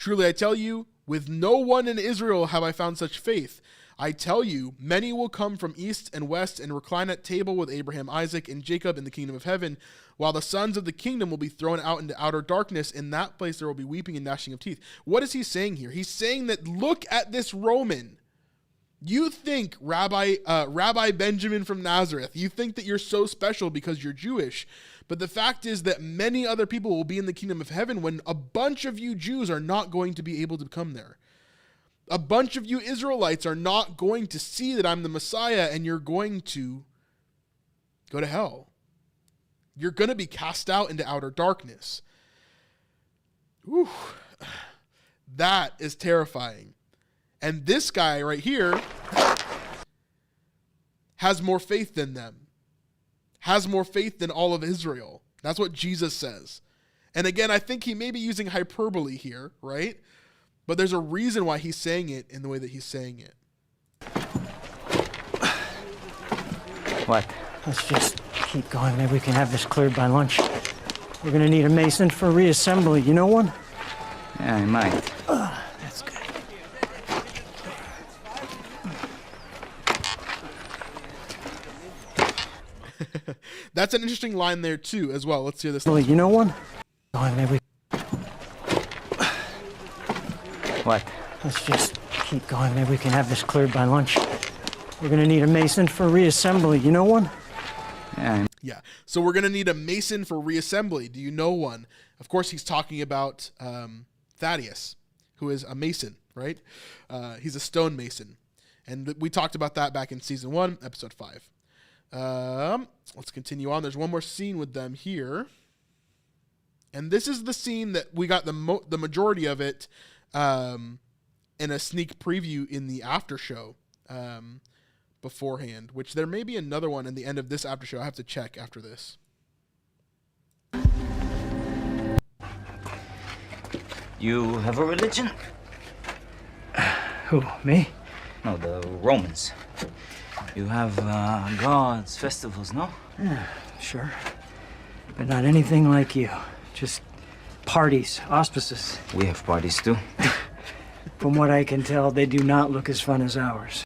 Truly I tell you, with no one in Israel have I found such faith. I tell you, many will come from east and west and recline at table with Abraham, Isaac, and Jacob in the kingdom of heaven, while the sons of the kingdom will be thrown out into outer darkness. In that place there will be weeping and gnashing of teeth. What is he saying here? He's saying that look at this Roman. You think Rabbi Benjamin from Nazareth, you think that you're so special because you're Jewish. But the fact is that many other people will be in the kingdom of heaven when a bunch of you Jews are not going to be able to come there. A bunch of you Israelites are not going to see that I'm the Messiah, and you're going to go to hell. You're going to be cast out into outer darkness. Whew. That is terrifying. And this guy right here has more faith than them. Has more faith than all of Israel. That's what Jesus says. And again, I think he may be using hyperbole here, right? But there's a reason why he's saying it in the way that he's saying it. What? Let's just keep going. Maybe we can have this cleared by lunch. We're gonna need a mason for reassembly. You know one? Yeah, I might. That's good. That's an interesting line there too, as well. Let's hear this. You know one? Maybe. What? Let's just keep going. Maybe we can have this cleared by lunch. We're gonna need a mason for reassembly. You know one? Yeah. So we're gonna need a mason for reassembly. Do you know one? Of course, he's talking about Thaddeus, who is a mason, right? He's a stone mason, and we talked about that back in season 1, episode 5. Let's continue on. There's one more scene with them here, and this is the scene that we got the majority of it. In a sneak preview in the after show beforehand, which there may be another one in the end of this after show. I have to check after this. You have a religion? Who, me? No, the Romans. You have gods, festivals, no? Yeah, sure. But not anything like you. Just parties, auspices. We have parties too. From what I can tell, they do not look as fun as ours.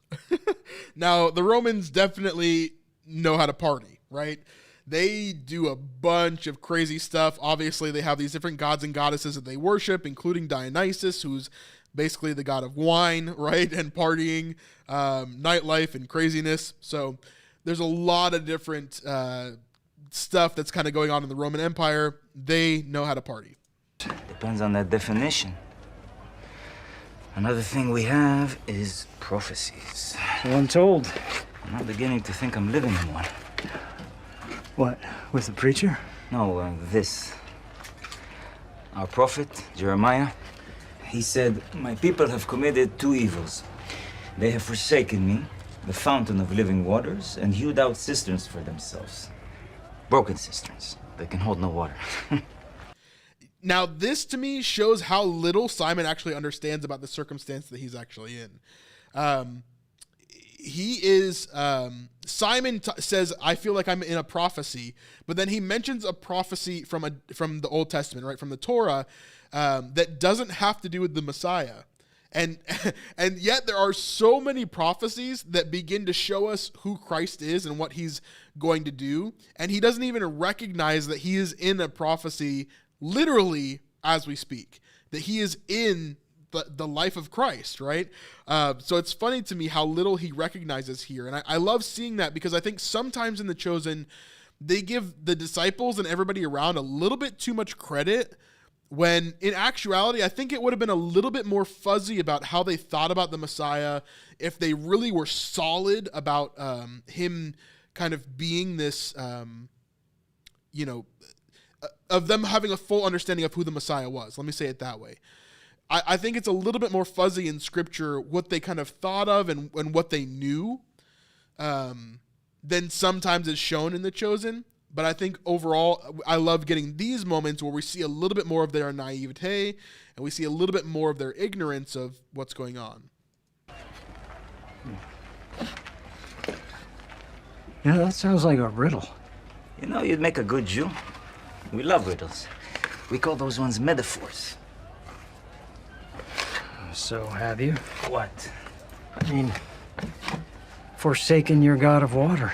Now, the Romans definitely know how to party, right? They do a bunch of crazy stuff. Obviously, they have these different gods and goddesses that they worship, including Dionysus, who's basically the god of wine, right? And partying, nightlife, and craziness. So there's a lot of different stuff that's kind of going on in the Roman Empire. They know how to party. Depends on that definition. Another thing we have is prophecies. So I'm told. I'm beginning to think I'm living in one. What, with the preacher? No, this. Our prophet, Jeremiah, he said, "My people have committed 2 evils. They have forsaken me, the fountain of living waters, and hewed out cisterns for themselves. Broken cisterns that can hold no water." Now, this to me shows how little Simon actually understands about the circumstance that he's actually in. Simon says, "I feel like I'm in a prophecy," but then he mentions a prophecy from the Old Testament, right, from the Torah, that doesn't have to do with the Messiah. And yet there are so many prophecies that begin to show us who Christ is and what he's going to do. And he doesn't even recognize that he is in a prophecy literally as we speak, that he is in the life of Christ, right? So it's funny to me how little he recognizes here. And I love seeing that, because I think sometimes in The Chosen, they give the disciples and everybody around a little bit too much credit, when in actuality, I think it would have been a little bit more fuzzy about how they thought about the Messiah if they really were solid about him kind of being this, of them having a full understanding of who the Messiah was. Let me say it that way. I think it's a little bit more fuzzy in Scripture what they kind of thought of and what they knew than sometimes is shown in The Chosen. But I think overall, I love getting these moments where we see a little bit more of their naivete and we see a little bit more of their ignorance of what's going on. Yeah, that sounds like a riddle. You know, you'd make a good Jew. We love riddles. We call those ones metaphors. So have you? What? I mean, forsaken your god of water.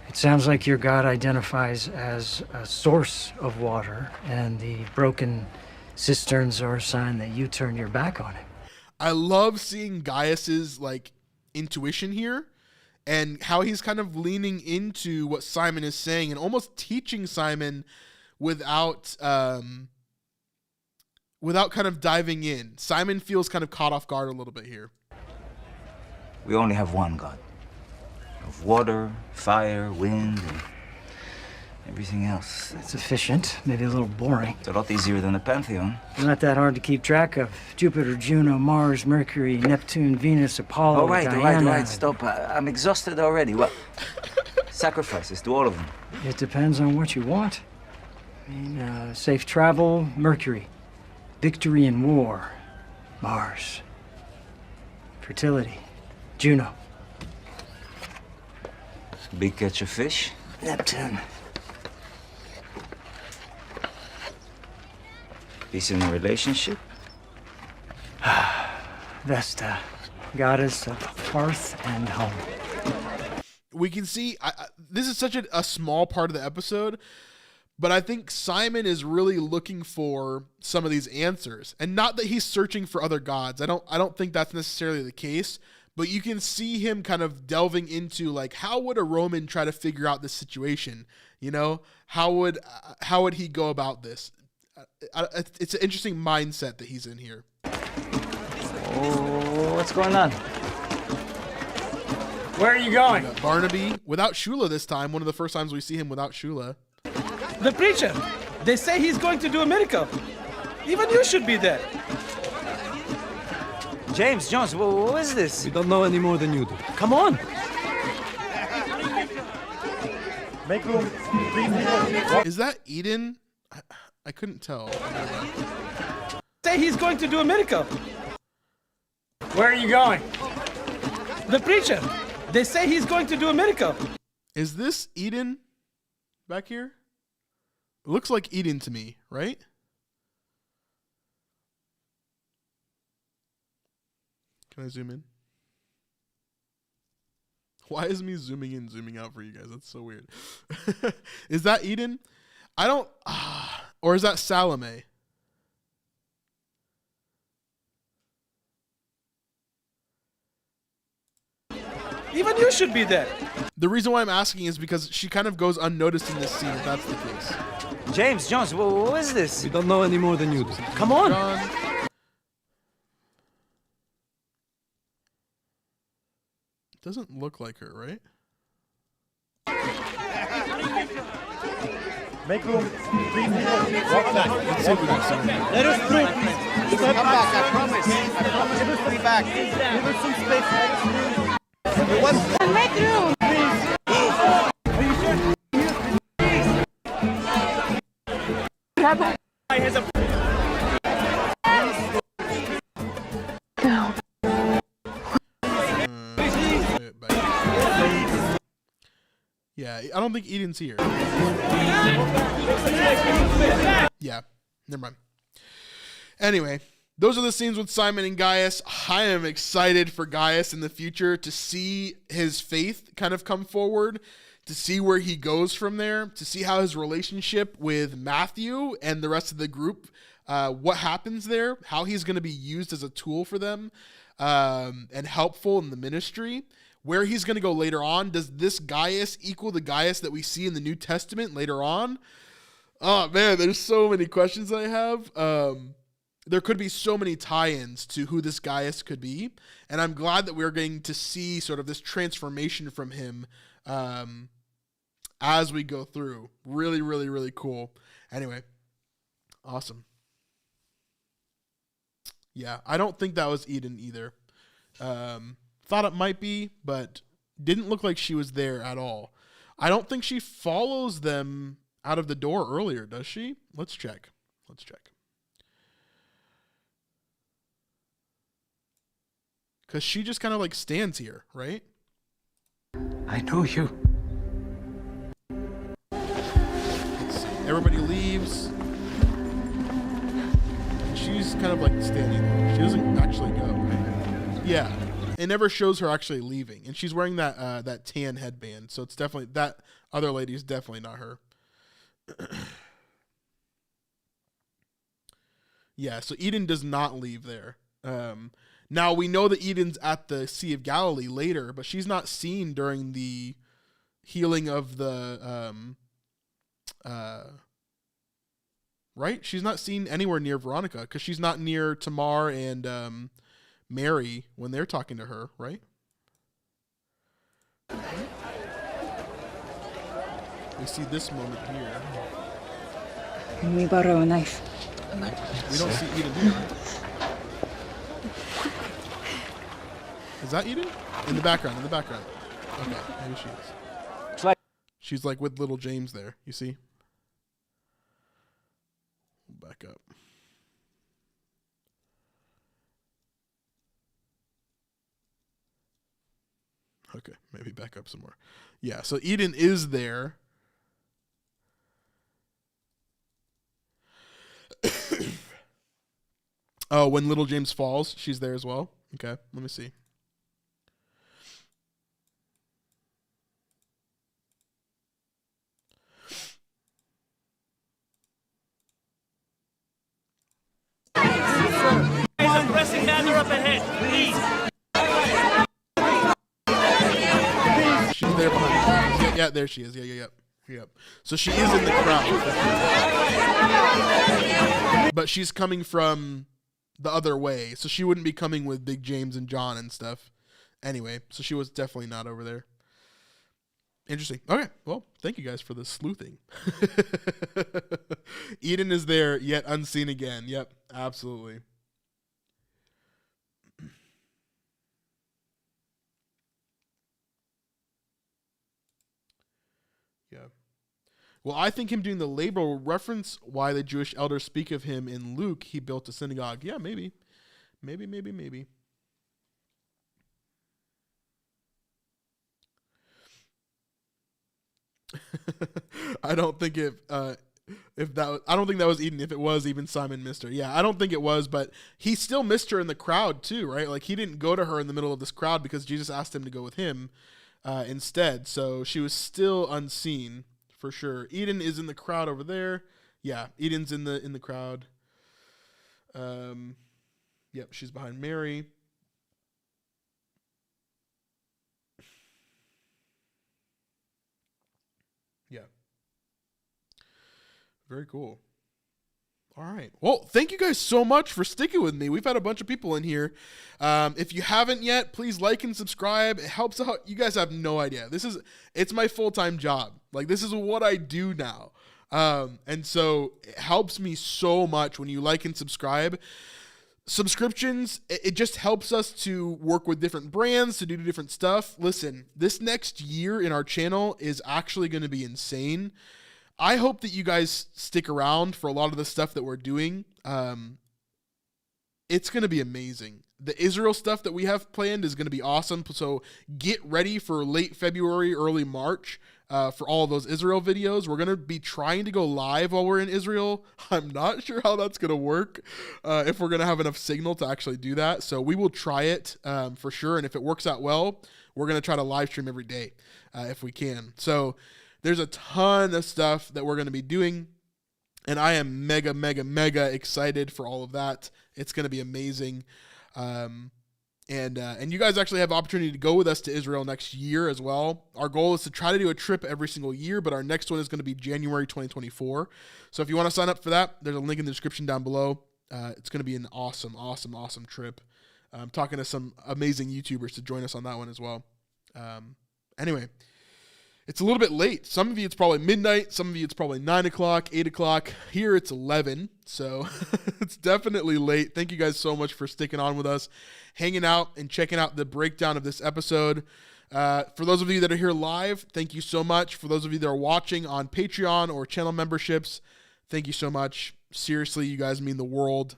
It sounds like your god identifies as a source of water, and the broken cisterns are a sign that you turn your back on him. I love seeing Gaius's like intuition here and how he's kind of leaning into what Simon is saying and almost teaching Simon without kind of diving in. Simon feels kind of caught off guard a little bit here. We only have one God. Of water, fire, wind, and everything else. That's efficient, maybe a little boring. It's a lot easier than the Pantheon. Not that hard to keep track of. Jupiter, Juno, Mars, Mercury, Neptune, Venus, Apollo, All right, Diana. stop. I'm exhausted already. What? Sacrifices to all of them. It depends on what you want. I mean, safe travel, Mercury. Victory in war, Mars. Fertility, Juno. Big catch of fish, Neptune. peace in the relationship. Vesta, goddess of hearth and home. We can see this is such a small part of the episode, but I think Simon is really looking for some of these answers, and not that he's searching for other gods. I don't think that's necessarily the case, but you can see him kind of delving into like, how would a Roman try to figure out this situation? You know, how would he go about this? It's an interesting mindset that he's in here. Oh, what's going on? Where are you going? Barnaby without Shula this time. One of the first times we see him without Shula. The preacher. They say he's going to do a miracle. Even you should be there. James, Jones, what is this? We don't know any more than you do. Come on. Make room. Is that Eden? I couldn't tell. Say he's going to do a miracle. Where are you going? The preacher. They say he's going to do a miracle. Is this Eden back here? It looks like Eden to me, right? Can I zoom in? Why is me zooming in, zooming out for you guys? That's so weird. Is that Eden? I don't... or is that Salome? Even you should be there. The reason why I'm asking is because she kind of goes unnoticed in this scene, if that's the case. James, Jones, what is this? We don't know any more than you do. Come on. John. Doesn't look like her, right? Make room. Let's see if we can see her. Let us through. Step back, I promise. I promise to be back. Give us some space. Make room! Bravo. No. Yeah, I don't think Eden's here. Yeah, never mind. Anyway, those are the scenes with Simon and Gaius. I am excited for Gaius in the future to see his faith kind of come forward, to see where he goes from there, to see how his relationship with Matthew and the rest of the group, what happens there, how he's going to be used as a tool for them, and helpful in the ministry, where he's going to go later on. Does this Gaius equal the Gaius that we see in the New Testament later on? Oh man, there's so many questions that I have. There could be so many tie-ins to who this Gaius could be, and I'm glad that we're getting to see sort of this transformation from him as we go through. Really, really, really cool. Anyway, awesome. Yeah, I don't think that was Eden either. Thought it might be, but didn't look like she was there at all. I don't think she follows them out of the door earlier, does she? Let's check. Because she just kind of like stands here, right? I know you. Let's see. Everybody leaves. She's just kind of like standing there. She doesn't actually go, right? Yeah. It never shows her actually leaving. And she's wearing that that tan headband. So it's definitely, that other lady is definitely not her. Yeah, so Eden does not leave there. Now we know that Eden's at the Sea of Galilee later, but she's not seen during the healing of the right? She's not seen anywhere near Veronica because she's not near Tamar and Mary when they're talking to her, right? We see this moment here. Can we borrow a knife? We don't see Eden here. Is that Eden? In the background, in the background. Okay, maybe she is. She's like with little James there, you see? Back up. Okay, maybe back up some more. Yeah, so Eden is there. Oh, when little James falls, she's there as well. Okay, let me see. There's a pressing matter up ahead, please. She's there behind me. Yeah, there she is. Yeah. So she is in the crowd. But she's coming from the other way. So she wouldn't be coming with Big James and John and stuff. Anyway, so she was definitely not over there. Interesting. Okay, well, thank you guys for the sleuthing. Eden is there, yet unseen again. Yep, absolutely. Yeah. Well, I think him doing the labor will reference why the Jewish elders speak of him in Luke. He built a synagogue. Yeah, maybe. Maybe. I don't think I don't think that was Eden. If it was, even Simon missed her. Yeah, I don't think it was, but he still missed her in the crowd too, right? Like he didn't go to her in the middle of this crowd because Jesus asked him to go with him instead. So she was still unseen for sure. Eden is in the crowd over there. Yeah, Eden's in the crowd. Yep, she's behind Mary. Yeah. Very cool. All right. Well, thank you guys so much for sticking with me. We've had a bunch of people in here. If you haven't yet, please like and subscribe. It helps out. You guys have no idea. It's my full-time job. Like, this is what I do now. And so it helps me so much when you like and subscribe. Subscriptions, it just helps us to work with different brands, to do different stuff. Listen, this next year in our channel is actually going to be insane. I hope that you guys stick around for a lot of the stuff that we're doing. It's going to be amazing. The Israel stuff that we have planned is going to be awesome. So get ready for late February, early March for all of those Israel videos. We're going to be trying to go live while we're in Israel. I'm not sure how that's going to work, if we're going to have enough signal to actually do that. So we will try it for sure. And if it works out well, we're going to try to live stream every day if we can. So there's a ton of stuff that we're going to be doing. And I am mega excited for all of that. It's going to be amazing. And you guys actually have the opportunity to go with us to Israel next year as well. Our goal is to try to do a trip every single year, but our next one is going to be January 2024. So if you want to sign up for that, there's a link in the description down below. It's going to be an awesome trip. I'm talking to some amazing YouTubers to join us on that one as well. Anyway, it's a little bit late. Some of you it's probably midnight. Some of you it's probably 9 o'clock, 8 o'clock. Here it's 11, so it's definitely late. Thank you guys so much for sticking on with us, hanging out, and checking out the breakdown of this episode. For those of you that are here live, thank you so much. For those of you that are watching on Patreon or channel memberships, thank you so much. Seriously, you guys mean the world.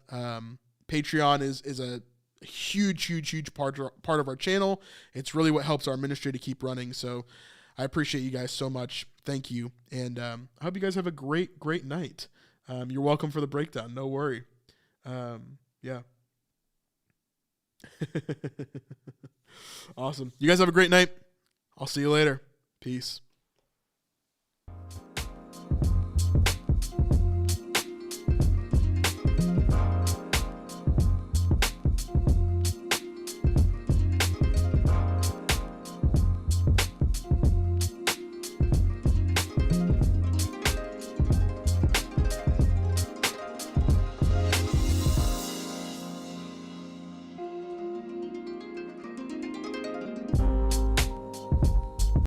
Patreon is a huge part of our channel. It's really what helps our ministry to keep running, so I appreciate you guys so much. Thank you. And I hope you guys have a great night. You're welcome for the breakdown. No worry. Yeah. Awesome. You guys have a great night. I'll see you later. Peace.